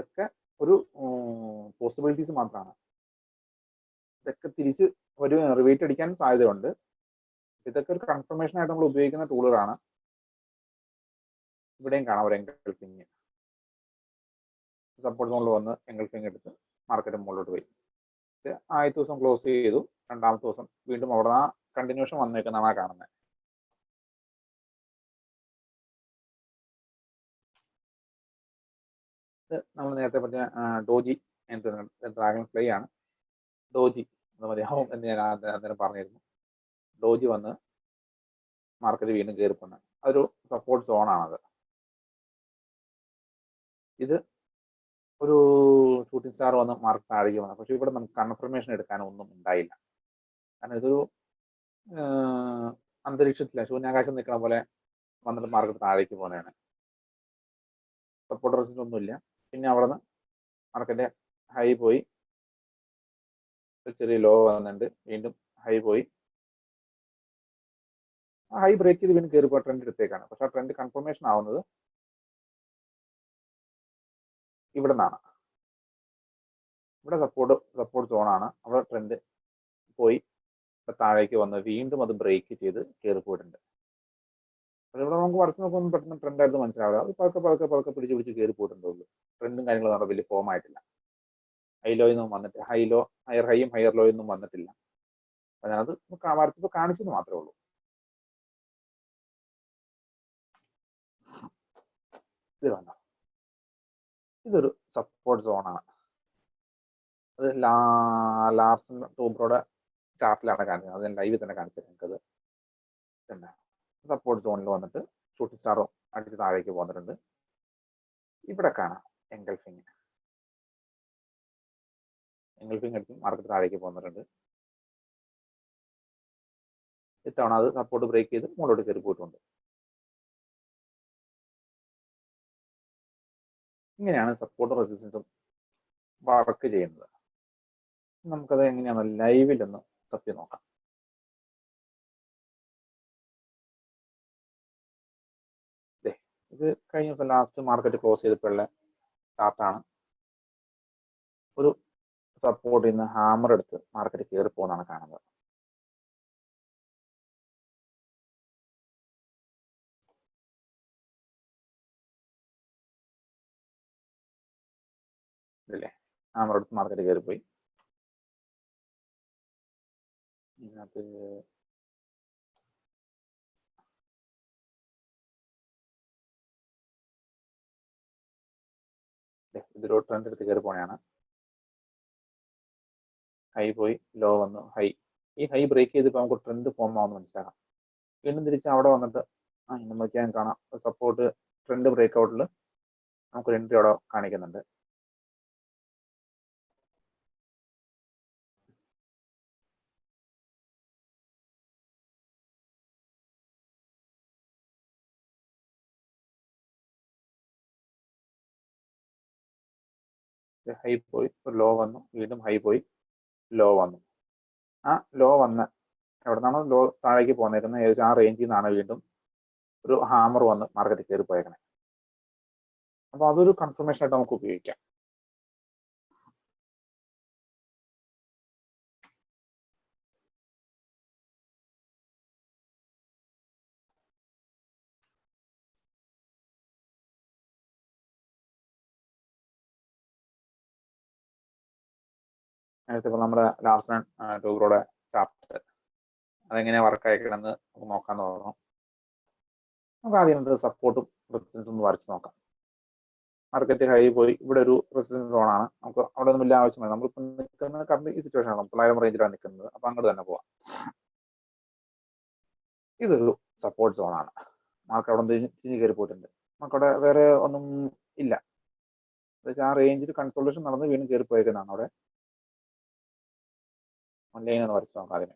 Speaker 1: ഇതൊക്കെ ഒരു പോസിബിലിറ്റീസ് മാത്രമാണ്. ഇതൊക്കെ തിരിച്ച് ഒരു റിവേറ്റ് അടിക്കാൻ സാധ്യതയുണ്ട്. ഇതൊക്കെ ഒരു കൺഫർമേഷൻ ആയിട്ട് നമ്മൾ ഉപയോഗിക്കുന്ന ടൂളുകളാണ്. ഇവിടെയും കാണാം ഒരു എൻഗൾഫിങ്. സപ്പോർട്ട് സോണിൽ വന്ന് എൻഗൾഫിങ് എടുത്ത് മാർക്കറ്റ് മുകളിലോട്ട് പോയി. ആദ്യത്തെ ദിവസം ക്ലോസ് ചെയ്തു, രണ്ടാമത്തെ ദിവസം വീണ്ടും അവിടെ ആ കണ്ടിന്യൂഷൻ വന്നേക്കുന്നതാണ് ആ കാണുന്നത്. ഇത് നമ്മൾ നേരത്തെ പറഞ്ഞ ഡോജി ഡ്രാഗൺ ഫ്ലൈ ആണ്. ഡോജി അത് മതിയാവും എന്ന് ഞാൻ അന്നേരം പറഞ്ഞിരുന്നു. ഡോജി വന്ന് മാർക്കറ്റ് വീണ്ടും കയറി പോന്ന അതൊരു സപ്പോർട്ട് സോണാണത്. ഇത് ഒരു ഷൂട്ടിംഗ് സ്റ്റാർ വന്ന് മാർക്കറ്റ് താഴേക്ക് വന്നു. പക്ഷെ ഇവിടെ നമുക്ക് കൺഫർമേഷൻ എടുക്കാനോ ഒന്നും ഉണ്ടായില്ല. കാരണം ഇതൊരു അന്തരീക്ഷത്തില ശൂന്യാകാശം നിൽക്കുന്ന പോലെ വന്നിട്ട് മാർക്കറ്റ് താഴേക്ക് പോകുന്നതാണ്. സപ്പോർട്ട് റെസിസ്റ്റൻസ് ഒന്നുമില്ല. പിന്നെ അവിടെ നിന്ന് മാർക്കറ്റ് ഹൈ പോയി, ചെറിയ ലോ വന്നിട്ടുണ്ട്, വീണ്ടും ഹൈ പോയി, ആ ഹൈ ബ്രേക്ക് ചെയ്ത് വീണ്ടും കയറി പോയി ട്രെൻഡ് എടുത്തേക്കാണ്. പക്ഷെ ആ ട്രെൻഡ് കൺഫർമേഷൻ ആവുന്നത് ഇവിടെ നിന്നാണ്. ഇവിടെ സപ്പോർട്ട് സോണാണ്. അവിടെ ട്രെൻഡ് പോയി താഴേക്ക് വന്ന് വീണ്ടും അത് ബ്രേക്ക് ചെയ്ത് കയറി പോയിട്ടുണ്ട്. പക്ഷെ ഇവിടെ നമുക്ക് വരച്ച് നോക്കുമ്പോൾ പെട്ടെന്ന് ട്രെൻഡ് ആയിട്ട് മനസ്സിലാവുക. അത് പതുക്കെ പിടിച്ച് കയറി പോയിട്ടുണ്ടുള്ളൂ. ട്രെൻഡും കാര്യങ്ങളും നമ്മുടെ വലിയ ഫോം ആയിട്ടില്ല. ഹൈ ലോയിൽ നിന്നും വന്നിട്ട് ഹയർ ഹൈയും ഹയർ ലോയിൽ നിന്നും വന്നിട്ടില്ല. അതിനകത്ത് വരച്ചപ്പോൾ കാണിച്ചെന്ന് മാത്രമേ ഉള്ളൂ. ഇത് വേണ്ട, ഇതൊരു സപ്പോർട്ട് സോണാണ്. അത് ലാർസൺ ടൂബ്രോയുടെ ചാർട്ടിലാണ് കാണിച്ചത്. അത് ഞാൻ ലൈവിൽ തന്നെ കാണിച്ചത്. നിങ്ങൾക്കത് തന്നെ സപ്പോർട്ട് സോണിൽ വന്നിട്ട് ഷൂട്ടിംഗ് സ്റ്റാറും അടിച്ച് താഴേക്ക് പോന്നിട്ടുണ്ട്. ഇവിടെ കാണാം എൻഗൾഫിങ് അടിച്ച് മാർക്കറ്റ് താഴേക്ക് പോന്നിട്ടുണ്ട്. ഇത്തവണ അത് സപ്പോർട്ട് ബ്രേക്ക് ചെയ്ത് മുകളിലോട്ട് കയറി പോയിട്ടുണ്ട്. ഇങ്ങനെയാണ് സപ്പോർട്ടും റെസിസ്റ്റൻസും വർക്ക് ചെയ്യുന്നത്. നമുക്കത് എങ്ങനെയാണ് ലൈവിലൊന്ന് തപ്പി നോക്കാം. ഇത് കഴിഞ്ഞ ദിവസം ലാസ്റ്റ് മാർക്കറ്റ് ക്ലോസ് ചെയ്തപ്പോഴുള്ള ചാർട്ടാണ്. ഒരു സപ്പോർട്ടിൽ നിന്ന് ഹാമർ എടുത്ത് മാർക്കറ്റ് കയറി പോകുന്നതാണ് കാണുന്നത്. ഇല്ലേ, ഹാമർ എടുത്ത് മാർക്കറ്റ് കയറിപ്പോയി. ഇതിനകത്ത് ഇതൊരു ട്രെൻഡ് എടുത്ത് കയറി പോണെയാണ്. ഹൈ പോയി, ലോ വന്നു, ഹൈ. ഈ ഹൈ ബ്രേക്ക് ചെയ്തിപ്പോൾ നമുക്ക് ട്രെൻഡ് ഫോം ആവുമെന്ന് മനസ്സിലാക്കാം. വീണ്ടും തിരിച്ച് അവിടെ വന്നിട്ട് നോക്കിയാൽ കാണാം സപ്പോർട്ട് ട്രെൻഡ് ബ്രേക്ക് ഔട്ടിൽ നമുക്ക് എൻട്രി അവിടെ കാണിക്കുന്നുണ്ട്. ഹൈ പോയി, ഒരു ലോ വന്നു, വീണ്ടും ഹൈ പോയി, ലോ വന്നു. ആ ലോ വന്ന് എവിടെ നിന്നാണോ ലോ താഴേക്ക് പോന്നേക്കുന്നത് ഏകദേശം ആ റേഞ്ചിൽ നിന്നാണ് വീണ്ടും ഒരു ഹാമർ വന്ന് മാർക്കറ്റ് കയറി പോയേക്കണേ. അപ്പൊ അതൊരു കൺഫർമേഷൻ ആയിട്ട് നമുക്ക് ഉപയോഗിക്കാം. നേരത്തെ ഇപ്പോൾ നമ്മുടെ ലാർസൺ ടൂബ്രോയുടെ ചാർട്ട് അതെങ്ങനെയാ വർക്ക് ആയിക്കിടന്ന് നമുക്ക് നോക്കാന്ന് തോന്നുന്നു. നമുക്ക് ആദ്യം സപ്പോർട്ടും റെസിസ്റ്റൻസും ഒന്ന് വരച്ച് നോക്കാം. മാർക്കറ്റ് ഹൈ പോയി, ഇവിടെ ഒരു റെസിസ്റ്റൻസ് സോണാണ്. നമുക്ക് അവിടെ ഒന്നും വലിയ ആവശ്യമില്ല. നമ്മളിപ്പോൾ നിൽക്കുന്നത് കറണ്ട് ഈ സിറ്റുവേഷൻ ആണ്, 900 റേഞ്ചിലാണ് നിൽക്കുന്നത്. അപ്പൊ അങ്ങോട്ട് തന്നെ പോവാം. ഇതൊരു സപ്പോർട്ട് സോണാണ്. മാർക്ക് അവിടെ തിരിഞ്ഞ് കയറി പോയിട്ടുണ്ട്. നമുക്കവിടെ വേറെ ഒന്നും ഇല്ല. ആ റേഞ്ചിൽ കൺസോൾട്ടേഷൻ നടന്ന് വീണ്ടും കയറി പോയേക്കുന്നതാണ്. അവിടെ ഓൺലൈൻ ഒന്ന് വരച്ച് നോക്കാം. അതിന്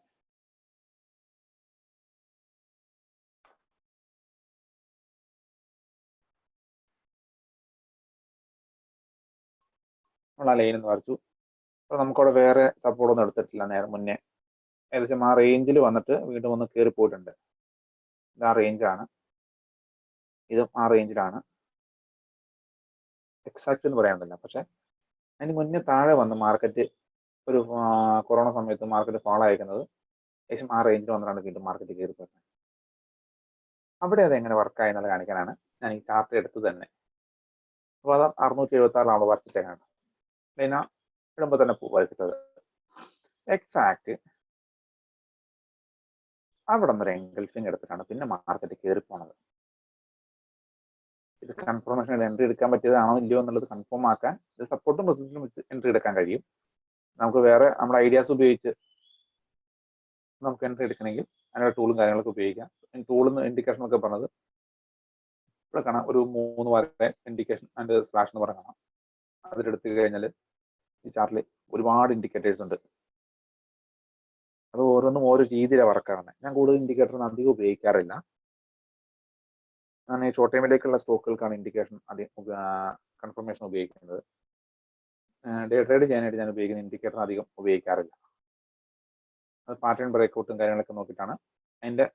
Speaker 1: നമ്മൾ ആ ലൈൻ ഒന്ന് വരച്ചു. അപ്പൊ നമുക്കവിടെ വേറെ സപ്പോർട്ട് ഒന്നും എടുത്തിട്ടില്ല. നേരെ മുന്നേ ഏകദേശം ആ റേഞ്ചിൽ വന്നിട്ട് വീണ്ടും ഒന്ന് കയറി പോയിട്ടുണ്ട്. ഇത് ആ റേഞ്ചാണ്, ഇതും ആ റേഞ്ചിലാണ്. എക്സാക്ട് എന്ന് പറയാനില്ല, പക്ഷെ അതിന് മുന്നേ താഴെ വന്ന് മാർക്കറ്റ് ഒരു കൊറോണ സമയത്ത് മാർക്കറ്റ് ഫാൾ അയക്കുന്നത് ഏകദേശം ആ റേഞ്ചിൽ വന്നിട്ടാണ് വീണ്ടും മാർക്കറ്റ് കയറി പോയത്. അവിടെ അത് എങ്ങനെ വർക്കായി എന്നുള്ളത് കാണിക്കാനാണ് ഞാൻ ഈ ചാർട്ട് എടുത്ത് തന്നെ. അപ്പോൾ അത് 676 നമ്മൾ വരച്ചിട്ടേക്കാണ് പിന്നെ ഇടുമ്പോൾ തന്നെ വരച്ചിട്ടത് എക്സാക്ട് അവിടെ നിന്നൊരു എൻഗൾഫിങ് എടുത്തിട്ടാണ് പിന്നെ മാർക്കറ്റ് കയറി പോണത്. ഇത് കൺഫർമേഷൻ എൻട്രി എടുക്കാൻ പറ്റിയതാണോ ഇല്ലയോ എന്നുള്ളത് കൺഫേം ആക്കാൻ ഇത് സപ്പോർട്ടും റെസിസ്റ്റൻസും വെച്ച് എൻട്രി എടുക്കാൻ കഴിയും. നമുക്ക് വേറെ നമ്മുടെ ഐഡിയാസ് ഉപയോഗിച്ച് നമുക്ക് എൻട്രി എടുക്കണമെങ്കിൽ അതിനുള്ള ടൂളും കാര്യങ്ങളൊക്കെ ഉപയോഗിക്കാം. ടൂളിന്ന് ഇൻഡിക്കേഷൻ ഒക്കെ പറഞ്ഞത് ഇവിടെ കാണാം, ഒരു 3 വരെ ഇൻഡിക്കേഷൻ ആൻഡ് സ്ലാഷ് എന്ന് പറഞ്ഞ കാണാം. അതിലെടുത്ത് കഴിഞ്ഞാൽ ഈ ചാർട്ടിൽ ഒരുപാട് ഇൻഡിക്കേറ്റേഴ്സ് ഉണ്ട്. അത് ഓരോന്നും ഓരോ രീതിയിലാണ് വർക്കാണ്. ഞാൻ കൂടുതൽ ഇൻഡിക്കേറ്റർ അധികം ഉപയോഗിക്കാറില്ല. ഞാൻ ഈ ഷോർട്ട് ടൈമിലേക്കുള്ള സ്റ്റോക്കുകൾക്കാണ് ഇൻഡിക്കേഷൻ കൺഫർമേഷൻ ഉപയോഗിക്കുന്നത്. ഡേ ട്രേഡ് ചെയ്യാനായിട്ട് ഞാൻ ഉപയോഗിക്കുന്ന ഇൻഡിക്കേറ്റർ അധികം ഉപയോഗിക്കാറില്ല. അത് പാറ്റേൺ ബ്രേക്ക്ഔട്ടും കാര്യങ്ങളൊക്കെ നോക്കിയിട്ടാണ് അതിൻ്റെ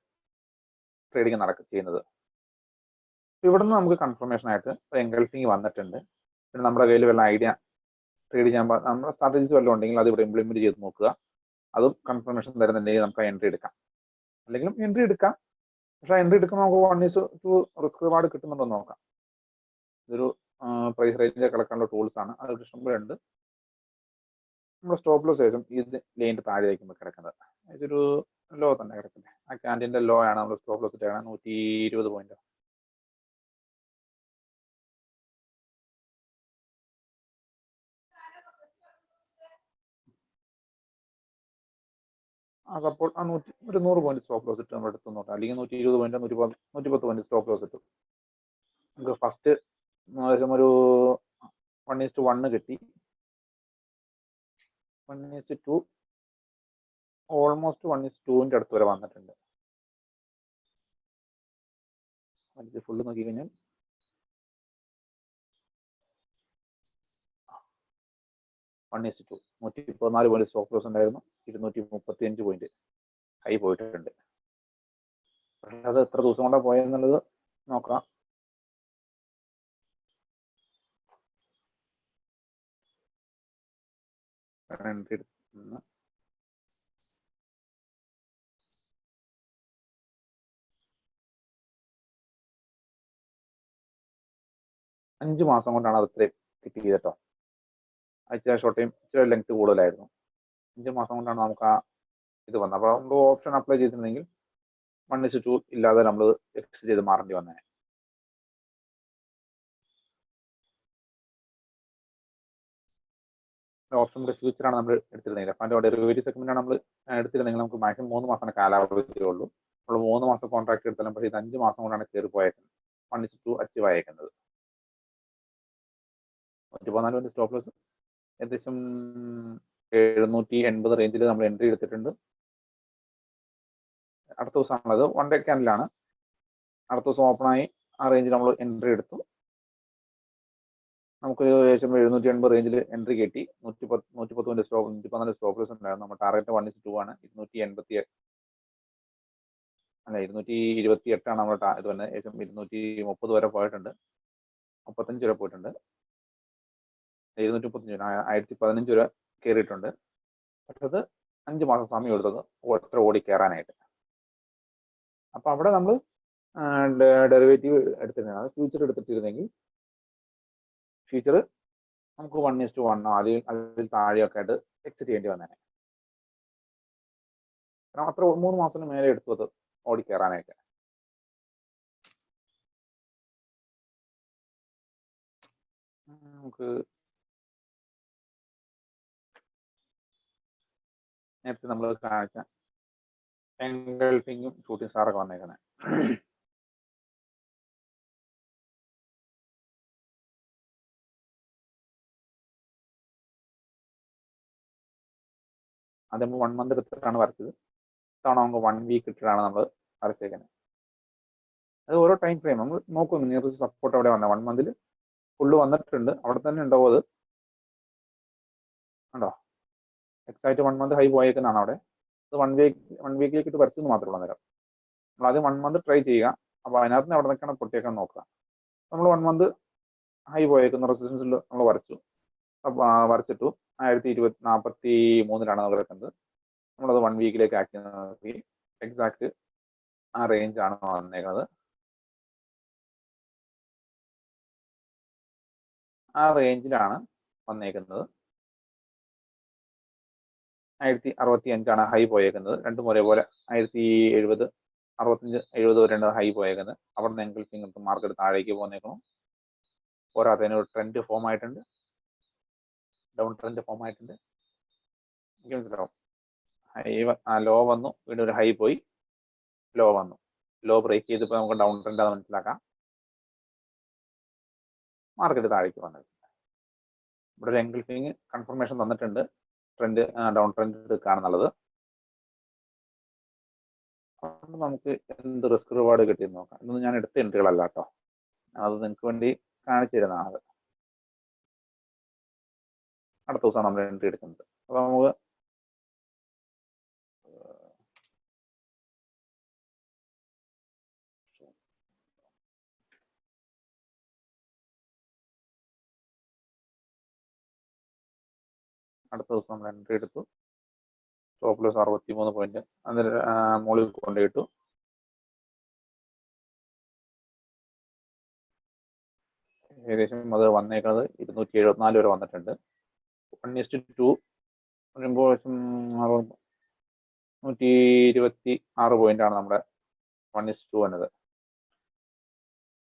Speaker 1: ട്രേഡിങ് ചെയ്യുന്നത്. ഇവിടെ നിന്ന് നമുക്ക് കൺഫർമേഷൻ ആയിട്ട് എൻഗൾഫിങ് വന്നിട്ടുണ്ട്. പിന്നെ നമ്മുടെ കയ്യിൽ വല്ല ഐഡിയ ട്രേഡ് ചെയ്യാൻ നമ്മുടെ സ്ട്രാറ്റജീസ് വല്ലതും ഉണ്ടെങ്കിൽ അത് ഇവിടെ ഇംപ്ലിമെന്റ് ചെയ്ത് നോക്കുക. അതും കൺഫർമേഷൻ തരുന്നുണ്ടെങ്കിൽ നമുക്ക് എൻട്രി എടുക്കാം. അല്ലെങ്കിലും എൻട്രി എടുക്കാം, പക്ഷെ എൻട്രി എടുക്കുമ്പോൾ നമുക്ക് 1:2 റിസ്ക് റിവാർഡ് കിട്ടുന്നുണ്ടോ എന്ന് നോക്കാം. ഇതൊരു പ്രൈസ് റേഞ്ച് കിടക്കാനുള്ള ടൂൾസ് ആണ്, അത് ഇഷ്ടംപോലെ ഉണ്ട്. നമ്മുടെ സ്റ്റോപ്പ് ലോസ് ശേഷം ഇത് ലൈൻ്റെ താഴേക്ക് കിടക്കുന്നത്. ഇതൊരു ലോ തന്നെ കിടക്കുന്നത്. ആ ക്യാൻഡിന്റെ ലോ ആണ് നമ്മൾ സ്റ്റോപ്പ് ലോസ് ഇട്ടാണ് 120 പോയിന്റ്. ആ സപ്പോർട്ട് ആ 100 പോയിന്റ് സ്റ്റോപ്പ് ലോസ് ഇട്ട് നമ്മൾ എടുത്ത് നോക്കാം. അല്ലെങ്കിൽ 120 പോയിന്റ് 110 പോയിന്റ് സ്റ്റോപ്പ് ലോസ് ഇട്ടു. നമുക്ക് ഫസ്റ്റ് ഏകദേശം ഒരു 1:1 കിട്ടി. 1:2 ഓൾമോസ്റ്റ് 1:2 അടുത്ത് വരെ വന്നിട്ടുണ്ട്. ഇത് ഫുള്ള് നോക്കി കഴിഞ്ഞാൽ വൺ 114 പോയിന്റ് സ്റ്റോപ്പ് ലോസ് ഉണ്ടായിരുന്നു. 235 പോയിന്റ് ഹൈ പോയിട്ടുണ്ട്. പക്ഷെ അത് എത്ര ദിവസം കൊണ്ടാണ് പോയെന്നുള്ളത് നോക്കാം. എൻട്രി എടുക്കുന്ന 5 മാസം കൊണ്ടാണ് അത് ഇത്രയും കിറ്റ് ചെയ്തിട്ടോ. ഇച്ചിരി ഷോർട്ട് ടൈം ഇച്ചിരി ലെങ്ത് കൂടുതലായിരുന്നു. 5 മാസം കൊണ്ടാണ് നമുക്ക് ആ ഇത് വന്നത്. അപ്പോൾ നമ്മൾ ഓപ്ഷൻ അപ്ലൈ ചെയ്തിട്ടുണ്ടെങ്കിൽ 1:2 ഇല്ലാതെ നമ്മൾ എക്സ് ചെയ്ത് മാറേണ്ടി വന്നേ. ഓപ്ഷൻ ഫ്യൂച്ചറാണ് നമ്മൾ എടുത്തിരുന്നെങ്കിൽ, അപ്പോൾ അതിൻ്റെ ഡെറിവേറ്റീവ് സെഗ്മെന്റ് ആണ് നമ്മൾ എടുത്തിരുന്നെങ്കിൽ നമുക്ക് മാക്സിമം 3 മാസമാണ് കാലാവധി ഉള്ളൂ. നമ്മൾ 3 മാസം കോൺട്രാക്ട് എടുത്താലും പക്ഷേ ഇത് 5 മാസം കൊണ്ടാണ് കയറി പോയേക്കുന്നത്. 1:2 അച്ചീവ് ആയേക്കുന്നത്. 114 സ്റ്റോപ്പ് ലോസ് ഏകദേശം 780 റേഞ്ചിൽ നമ്മൾ എൻട്രി എടുത്തിട്ടുണ്ട്. അടുത്ത ദിവസമാണത്, 1 ഡേ ക്യാൻഡിലാണ്. അടുത്ത ദിവസം ഓപ്പണായി ആ റേഞ്ചിൽ നമ്മൾ എൻട്രി എടുത്തു. നമുക്ക് ഏകദേശം 780 റേഞ്ചിൽ എൻട്രി കിട്ടി. 110 സ്റ്റോപ്പ് ലോസ് ഉണ്ടായിരുന്നു. നമ്മുടെ ടാർഗറ്റ് 1:2 ആണ്. 228 അല്ല 228 ആണ് നമ്മുടെ ഇത് വന്നത്. ഏകദേശം 230 വരെ പോയിട്ടുണ്ട്. 35 വരെ പോയിട്ടുണ്ട്. 735 1015 വരെ കയറിയിട്ടുണ്ട്. പക്ഷെ അത് 5 മാസം സമയം എടുത്തത് എത്ര ഓടി കയറാനായിട്ട്. അപ്പൊ അവിടെ നമ്മൾ ഡെറിവേറ്റീവ് എടുത്തിരുന്നത്, അത് ഫ്യൂച്ചർ എടുത്തിട്ടിരുന്നെങ്കിൽ ഫ്യൂച്ചർ നമുക്ക് 1:1 അതിൽ താഴെയൊക്കെ ആയിട്ട് എക്സിറ്റ് ചെയ്യേണ്ടി വന്നേനെ. കാരണം അത്ര 3 മാസത്തിന് മേലെ എടുത്തു അത് ഓടി കയറാനായിട്ട്. നമുക്ക് നേരത്തെ നമ്മൾ കാണിച്ച എൻഗൾഫിങ്ങും ഷൂട്ടിംഗ് സ്റ്റാറൊക്കെ വന്നേക്കുന്നത്. അത് നമ്മൾ 1 മന്ത് എടുത്തിട്ടാണ് വരച്ചത്. ഇത്തവണ നമുക്ക് 1 വീക്ക് ഇട്ടിട്ടാണ് നമ്മൾ വരച്ചേക്കുന്നത്. അത് ഓരോ ടൈം ഫ്രെയിം നമ്മൾ നോക്കുന്നു. നിയറസ്റ്റ് സപ്പോർട്ട് അവിടെ വന്നത് 1 മന്തിൽ ഫുള്ള് വന്നിട്ടുണ്ട്. അവിടെ തന്നെ ഉണ്ടാവും. അത് ഉണ്ടോ എക്സാക്ട് 1 മന്ത് ഹൈ പോയേക്കുന്നതാണ് അവിടെ. അത് 1 വീക്കിലേക്ക് ഇട്ട് വരച്ചെന്ന് മാത്രമേ ഉള്ളൂ. നേരം നമ്മൾ ആദ്യം 1 മന്ത് ട്രൈ ചെയ്യുക. അപ്പോൾ അതിനകത്ത് നിന്ന് അവിടെ നിൽക്കണം പൊട്ടിയേക്കാൻ നോക്കുക. നമ്മൾ 1 മന്ത് ഹൈ പോയേക്കുന്ന റെസിസ്റ്റൻസിൽ നമ്മൾ വരച്ചു. അപ്പോൾ വരച്ചിട്ടു 1043 നമ്മൾ കിടക്കുന്നത്. നമ്മളത് 1 വീക്കിലേക്ക് ആക്കി നോക്കി. എക്സാക്ട് ആ റേഞ്ച് ആണ് വന്നേക്കുന്നത്. ആ റേഞ്ചിലാണ് വന്നേക്കുന്നത്. 1065 ഹൈ പോയേക്കുന്നത്. രണ്ടും ഒരേപോലെ 1070, 65, 70 വരെയാണ് ഹൈ പോയേക്കുന്നത്. അവിടെ നിന്ന് എങ്കിൽ നിങ്ങൾക്ക് മാർക്കറ്റ് താഴേക്ക് പോന്നേക്കണം. പോരാത്തതിന് ഒരു ട്രെൻഡ് ഫോം ആയിട്ടുണ്ട്, ഡൗൺ ട്രെൻഡ് ഫോം ആയിട്ടുണ്ട്. എനിക്ക് മനസ്സിലാവും. ഹൈ ലോ വന്നു, വീണ്ടും ഒരു ഹൈ പോയി, ലോ വന്നു, ലോ ബ്രേക്ക് ചെയ്തപ്പോൾ നമുക്ക് ഡൗൺ ട്രെൻഡ് അത് മനസ്സിലാക്കാം. മാർക്കറ്റ് താഴേക്ക് വന്നിട്ടുണ്ട്. ഇവിടെ ഒരു എൻഗൾഫിങ് കൺഫർമേഷൻ തന്നിട്ടുണ്ട്, ട്രെൻഡ് ഡൗൺ ട്രെൻഡ് എടുക്കുകയാണെന്നുള്ളത്. അതുകൊണ്ട് നമുക്ക് എന്ത് റിസ്ക് റിവാർഡ് കിട്ടിയെന്ന് നോക്കാം. ഇതൊന്നും ഞാൻ എടുത്ത എൻട്രികളല്ല കേട്ടോ, അത് നിങ്ങൾക്ക് വേണ്ടി കാണിച്ചു തരുന്നതാണ്. അടുത്ത ദിവസമാണ് നമ്മൾ എൻട്രി എടുക്കുന്നത്. അപ്പോൾ നമുക്ക് അടുത്ത ദിവസം നമ്മൾ എൻട്രി എടുത്തു. സ്റ്റോപ്പ് ലോസ് 63 പോയിന്റ് അന്നേരം മുകളിൽ കൊണ്ടുപോയിട്ടു. ഏകദേശം അത് വന്നേക്കുന്നത് 274 വരെ വന്നിട്ടുണ്ട്. 1:2 വരുമ്പോൾ 126 പോയിന്റാണ് നമ്മുടെ 1:2 വന്നത്.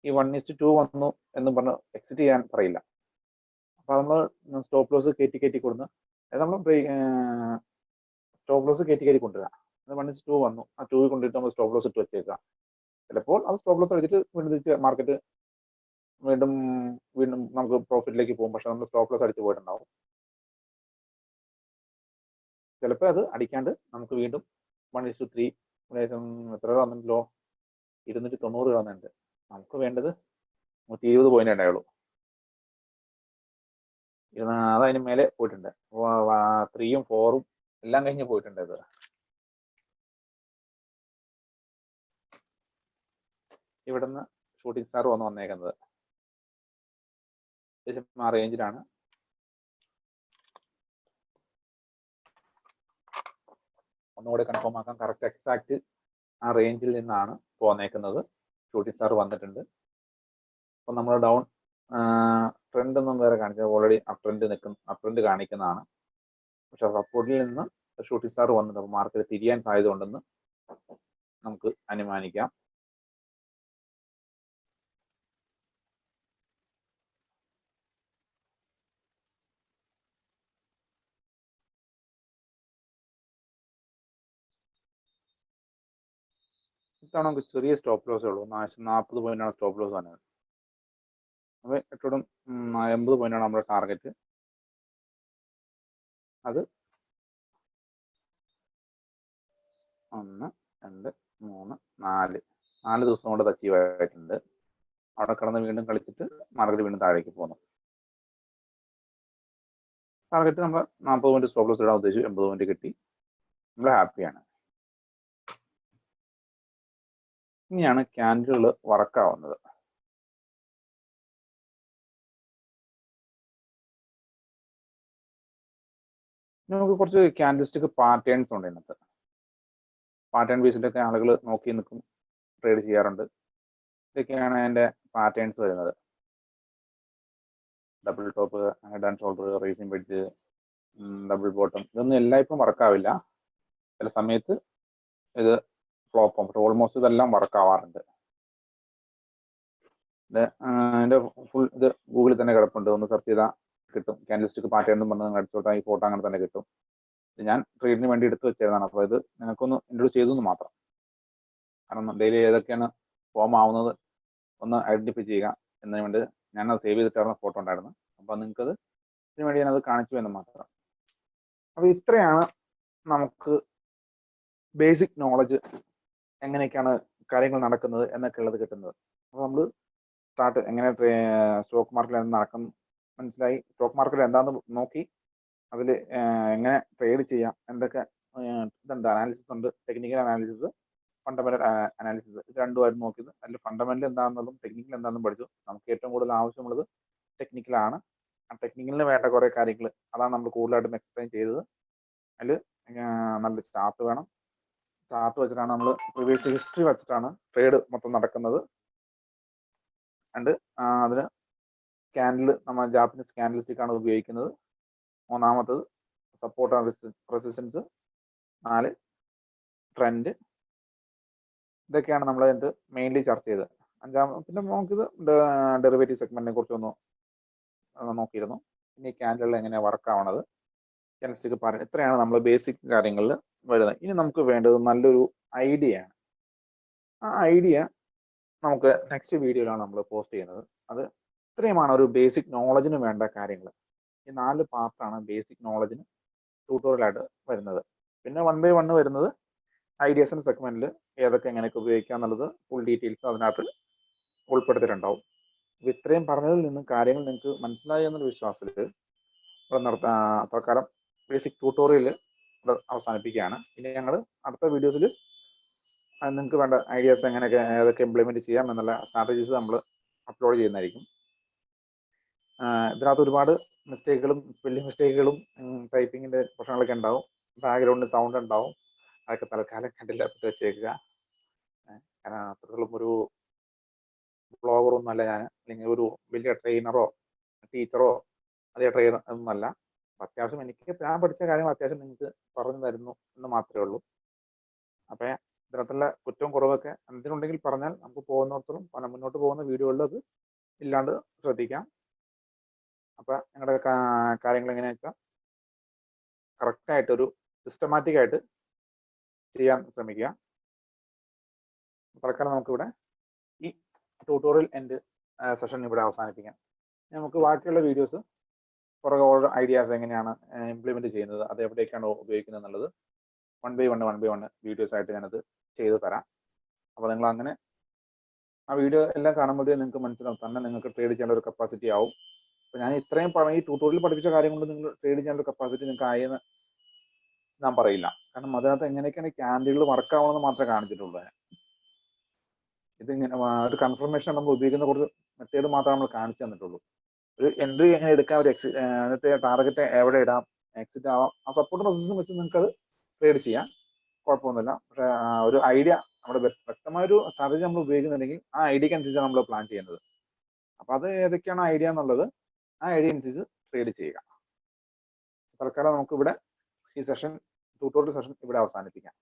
Speaker 1: ഈ 1:2 വന്നു എന്ന് പറഞ്ഞ് എക്സിറ്റ് ചെയ്യാൻ പറയില്ല. അപ്പൊ നമ്മൾ സ്റ്റോപ്പ് ലോസ് കയറ്റി കൊടുന്ന് നമ്മൾ സ്റ്റോപ്പ് ലോസ് കയറ്റി കൊണ്ടുവരിക. 1:2 വന്നു, ആ 2 കൊണ്ടിട്ട് നമ്മൾ സ്റ്റോപ്പ് ലോസ് ഇട്ട് വെച്ചേക്കുക. ചിലപ്പോൾ അത് സ്റ്റോപ്പ് ലോസ് അടിച്ചിട്ട് വീണ്ടും തിരിച്ച് മാർക്കറ്റ് വീണ്ടും നമുക്ക് പ്രോഫിറ്റിലേക്ക് പോകും. പക്ഷെ നമ്മൾ സ്റ്റോപ്പ് ലോസ് അടിച്ച് പോയിട്ടുണ്ടാവും. ചിലപ്പോൾ അത് അടിക്കാണ്ട് നമുക്ക് വീണ്ടും 1:3 എത്ര രൂപ വന്നിട്ടുണ്ടല്ലോ, 290 വന്നിട്ടുണ്ട്. നമുക്ക് വേണ്ടത് 120 പോയിന്റ് ഉണ്ടായുള്ളൂ. അത് അതിന് മേലെ പോയിട്ടുണ്ട്. 3ഉം 4ഉം എല്ലാം കഴിഞ്ഞ് പോയിട്ടുണ്ട്. ഇത് ഇവിടുന്ന് ഷൂട്ടിംഗ് സ്റ്റാർ വന്നേക്കുന്നത് ആ റേഞ്ചിലാണ്. ഒന്നുകൂടെ കൺഫേം ആക്കാം, കറക്റ്റ് എക്സാക്ട് ആ റേഞ്ചിൽ നിന്നാണ് പോന്നേക്കുന്നത്. ഷൂട്ടിംഗ് സ്റ്റാർ വന്നിട്ടുണ്ട്. അപ്പം നമ്മൾ ഡൗൺ ട്രെൻഡ് ഒന്നും വേറെ കാണിച്ചത്, ഓൾറെഡി അപ് ട്രെൻഡ് കാണിക്കുന്നതാണ്. പക്ഷെ സപ്പോർട്ടിൽ നിന്ന് ഷൂട്ടിംഗ് സ്റ്റാർ വന്നിട്ട് മാർക്കറ്റ് തിരിയാൻ സാധ്യത ഉണ്ടെന്ന് നമുക്ക് അനുമാനിക്കാം. ഇത്തവണ നമുക്ക് ചെറിയ സ്റ്റോപ്പ് ലോസേ ഉള്ളൂ. 40 പോയിന്റാണ് സ്റ്റോപ്പ് ലോസ് വന്നത്. അപ്പോൾ എപ്പോഴും 80 പോയിന്റാണ് നമ്മുടെ ടാർഗറ്റ്. അത് 1, 2, 3, 4 ദിവസം കൊണ്ട് അച്ചീവ് ആയിട്ടുണ്ട്. അവിടെ കിടന്ന് വീണ്ടും കളിച്ചിട്ട് മാർക്കറ്റ് വീണ്ടും താഴേക്ക് പോകുന്നു. ടാർഗറ്റ് നമ്മൾ 40 പോയിന്റ് സ്റ്റോപ്പ് ലോസ് ഇടാൻ ഉദ്ദേശിച്ചു, 80 പോയിന്റ് കിട്ടി, നമ്മൾ ഹാപ്പിയാണ്. ഇനിയാണ് ക്യാൻഡിലുകൾ വർക്കാവുന്നത്. നമുക്ക് കുറച്ച് ക്യാൻഡിൽസ്റ്റിക് പാറ്റേൺസ് ഉണ്ട് ഇന്നത്തെ. പാറ്റേൺ ബേസിലൊക്കെ ആളുകൾ നോക്കി നിൽക്കും, ട്രേഡ് ചെയ്യാറുണ്ട്. ഇതൊക്കെയാണ് അതിൻ്റെ പാറ്റേൺസ് വരുന്നത്. Double top, head and shoulder, rising wedge, double bottom, ഇതൊന്നും എല്ലായ്പ്പോഴും വർക്കാവില്ല. ചില സമയത്ത് ഇത് ഫ്ലോപ്പ് ആവും. പക്ഷെ ഓൾമോസ്റ്റ് ഇതെല്ലാം വർക്കാവാറുണ്ട്. അതിൻ്റെ ഫുൾ ഇത് ഗൂഗിളിൽ തന്നെ കിടപ്പുണ്ട്, ഒന്ന് സെർച്ച് ചെയ്താൽ കിട്ടും. ക്യാൻഡിൽസ്റ്റിക് പാറ്റേൺ എന്ന് പറഞ്ഞ് അടിച്ചോട്ടാൽ ഈ ഫോട്ടോ അങ്ങനെ തന്നെ കിട്ടും. ഞാൻ ട്രേഡിന് വേണ്ടി എടുത്തു വെച്ചതാണ്. അപ്പോൾ ഇത് നിങ്ങൾക്കൊന്ന് ഇൻട്രൊഡ്യൂസ് ചെയ്തു മാത്രം. കാരണം ഡെയിലി ഏതൊക്കെയാണ് ഫോം ആവുന്നത് ഒന്ന് ഐഡന്റിഫൈ ചെയ്യുക എന്നതിന് വേണ്ടി ഞാനത് സേവ് ചെയ്തിട്ടായിരുന്ന ഫോട്ടോ ഉണ്ടായിരുന്നു. അപ്പോൾ നിങ്ങൾക്കത് ഇതിനു വേണ്ടി ഞാനത് കാണിച്ചു എന്ന് മാത്രം. അപ്പോൾ ഇത്രയാണ് നമുക്ക് ബേസിക് നോളജ്, എങ്ങനെയൊക്കെയാണ് കാര്യങ്ങൾ നടക്കുന്നത് എന്നൊക്കെ ഉള്ളത് കിട്ടുന്നത്. അപ്പോൾ നമ്മൾ എങ്ങനെ സ്റ്റോക്ക് മാർക്കറ്റിൽ നടക്കും മനസ്സിലായി, സ്റ്റോക്ക് മാർക്കറ്റ് എന്താണെന്ന് നോക്കി അതിൽ എങ്ങനെ ട്രേഡ് ചെയ്യാം, എന്തൊക്കെ ഇതുണ്ട്, അനാലിസിസ് ഉണ്ട്, ടെക്നിക്കൽ അനാലിസിസ്, ഫണ്ടമെന്റൽ അനാലിസിസ്, ഇത് രണ്ടുമായിരുന്നു നോക്കിയത്. അതിൽ ഫണ്ടമെന്റൽ എന്താണെന്നുള്ളതും ടെക്നിക്കൽ എന്താണെന്നും പഠിച്ചു. നമുക്ക് ഏറ്റവും കൂടുതൽ ആവശ്യമുള്ളത് ടെക്നിക്കലാണ്. ആ ടെക്നിക്കലിന് വേണ്ട കുറേ കാര്യങ്ങൾ അതാണ് നമ്മൾ കൂടുതലായിട്ടും എക്സ്പ്ലെയിൻ ചെയ്തത്. അതിൽ നല്ല ചാർട്ട് വേണം. ചാർട്ട് വെച്ചിട്ടാണ് നമ്മൾ പ്രീവിയസ് ഹിസ്റ്ററി വെച്ചിട്ടാണ് ട്രേഡ് മൊത്തം നടക്കുന്നത്. ആൻഡ് അതിന് ക്യാൻഡിൽ നമ്മൾ ജാപ്പനീസ് ക്യാൻഡിൽ സ്റ്റിക്ക് ആണ് ഉപയോഗിക്കുന്നത്. മൂന്നാമത്തത് സപ്പോർട്ട് ആൻഡ് റെസിസ്റ്റൻസ്. 4 ട്രെൻഡ്. ഇതൊക്കെയാണ് നമ്മൾ അതിൻ്റെ മെയിൻലി ചർച്ച ചെയ്തത്. പിന്നെ നമുക്കിത് ഡെറിവേറ്റീവ് സെഗ്മെന്റിനെ കുറിച്ചൊന്ന് നോക്കിയിരുന്നു. ഇനി ക്യാൻഡിൽ എങ്ങനെയാണ് വർക്ക് ആവണത്, ക്യാൻഡിൽസ്റ്റിക്ക് പറഞ്ഞു. ഇത്രയാണ് നമ്മൾ ബേസിക് കാര്യങ്ങളിൽ വരുന്നത്. ഇനി നമുക്ക് വേണ്ടത് നല്ലൊരു ഐഡിയ ആണ്. ആ ഐഡിയ നമുക്ക് നെക്സ്റ്റ് വീഡിയോയിലാണ് നമ്മൾ പോസ്റ്റ് ചെയ്യുന്നത്. അത് ഇത്രയുമാണ് ഒരു ബേസിക് നോളജിന് വേണ്ട കാര്യങ്ങൾ. ഈ 4 പാർട്ടാണ് ബേസിക് നോളജിന് ട്യൂട്ടോറിയലായിട്ട് വരുന്നത്. പിന്നെ 1 by 1 വരുന്നത് ഐഡിയാസിന്റെ സെഗ്മെന്റിൽ ഏതൊക്കെ എങ്ങനെയൊക്കെ ഉപയോഗിക്കുക എന്നുള്ളത് ഫുൾ ഡീറ്റെയിൽസ് അതിനകത്ത് ഉൾപ്പെടുത്തിയിട്ടുണ്ടാവും. ഇത്രയും പറഞ്ഞതിൽ നിന്നും കാര്യങ്ങൾ നിങ്ങൾക്ക് മനസ്സിലായി എന്നൊരു വിശ്വാസത്തിൽ പ്രകാരം ബേസിക് ട്യൂട്ടോറിയൽ അവസാനിപ്പിക്കുകയാണ്. ഇനി ഞങ്ങൾ അടുത്ത വീഡിയോസിൽ നിങ്ങൾക്ക് വേണ്ട ഐഡിയാസ് എങ്ങനെയൊക്കെ ഏതൊക്കെ ഇംപ്ലിമെന്റ് ചെയ്യാം എന്നുള്ള സ്ട്രാറ്റജീസ് നമ്മൾ അപ്ലോഡ് ചെയ്യുന്നതായിരിക്കും. ഇതിനകത്ത് ഒരുപാട് മിസ്റ്റേക്കുകളും സ്പെല്ലിംഗ് മിസ്റ്റേക്കുകളും ടൈപ്പിങ്ങിന്റെ പ്രശ്നങ്ങളൊക്കെ ഉണ്ടാവും. ബാക്ക്ഗ്രൗണ്ടിൽ സൗണ്ട് ഉണ്ടാവും. അതൊക്കെ തൽക്കാലം കണ്ടില്ല വെച്ചേക്കുക. കാരണം അത്രത്തോളം ഒരു ബ്ലോഗറൊന്നും അല്ല ഞാൻ, അല്ലെങ്കിൽ ഒരു വലിയ ട്രെയിനറോ ടീച്ചറോ അതേ ട്രെയിനർ ഒന്നുമല്ല. അത്യാവശ്യം ഞാൻ പഠിച്ച കാര്യങ്ങൾ അത്യാവശ്യം നിങ്ങൾക്ക് പറഞ്ഞു തരുന്നു എന്ന് മാത്രമേ ഉള്ളൂ. അപ്പം ഇതിനകത്തുള്ള കുറ്റവും കുറവൊക്കെ എന്തിനുണ്ടെങ്കിൽ പറഞ്ഞാൽ നമുക്ക് പോകുന്നിടത്തോളം മുന്നോട്ട് പോകുന്ന വീഡിയോകളിൽ അത് ഇല്ലാണ്ട് ശ്രദ്ധിക്കാം. അപ്പം നിങ്ങളുടെ കാര്യങ്ങൾ എങ്ങനെയാണെന്ന് വെച്ചാൽ കറക്റ്റായിട്ടൊരു സിസ്റ്റമാറ്റിക് ആയിട്ട് ചെയ്യാൻ ശ്രമിക്കുക. തൽക്കാലം നമുക്കിവിടെ ഈ ട്യൂട്ടോറിയൽ എൻഡ് സെഷൻ ഇവിടെ അവസാനിപ്പിക്കാം. നമുക്ക് ബാക്കിയുള്ള വീഡിയോസ് പുറകെ ഓരോ ഐഡിയാസ് എങ്ങനെയാണ് ഇംപ്ലിമെന്റ് ചെയ്യുന്നത്, അത് എവിടേക്കാണ് ഉപയോഗിക്കുന്നത് എന്നുള്ളത് 1 by 1 വീഡിയോസ് ആയിട്ട് ഞാനത് ചെയ്തു തരാം. അപ്പോൾ നിങ്ങൾ അങ്ങനെ ആ വീഡിയോ എല്ലാം കാണുമ്പോഴേ നിങ്ങൾക്ക് മനസ്സിലാവും, തന്നെ നിങ്ങൾക്ക് ട്രേഡ് ചെയ്യാനുള്ള ഒരു കപ്പാസിറ്റി ആവും. അപ്പോൾ ഞാൻ ഇത്രയും ഈ ട്യൂട്ടോറിയൽ പഠിപ്പിച്ച കാര്യം കൊണ്ട് നിങ്ങൾ ട്രേഡ് ചെയ്യാനുള്ള കപ്പാസിറ്റി നിങ്ങൾക്ക് ആയെന്ന് ഞാൻ പറയില്ല. കാരണം അതിനകത്ത് എങ്ങനെയൊക്കെയാണ് ക്യാൻഡിലുകൾ വർക്ക് ആവണമെന്ന് മാത്രമേ കാണിച്ചിട്ടുള്ളൂ. ഇതിങ്ങനെ ഒരു കൺഫർമേഷൻ നമ്മൾ ഉപയോഗിക്കുന്ന കുറച്ച് മെത്തേഡ് മാത്രമേ നമ്മൾ കാണിച്ചു തന്നിട്ടുള്ളൂ. ഒരു എൻട്രി എങ്ങനെ എടുക്കാം, ഒരു അതിനകത്തെ ടാർഗറ്റ് എവിടെ ഇടാം, എക്സിറ്റ് ആവാം, ആ സപ്പോർട്ട് റെസിസ്റ്റൻസ് വെച്ച് നിങ്ങൾക്ക് അത് ട്രേഡ് ചെയ്യാം, കുഴപ്പമൊന്നുമില്ല. പക്ഷേ ഒരു ഐഡിയ നമ്മുടെ വ്യക്തമായൊരു സ്ട്രാറ്റജി നമ്മൾ ഉപയോഗിക്കുന്നുണ്ടെങ്കിൽ ആ ഐഡിയക്ക് അനുസരിച്ചാണ് നമ്മൾ പ്ലാൻ ചെയ്യുന്നത്. അപ്പോൾ അത് ഏതൊക്കെയാണ് ഐഡിയ എന്നുള്ളത് ആ ഐഡിയ അനുസരിച്ച് ട്രേഡ് ചെയ്യുക. തൽക്കാലം നമുക്ക് ഇവിടെ ഈ സെഷൻ ട്യൂട്ടോറിയൽ സെഷൻ ഇവിടെ അവസാനിപ്പിക്കാം.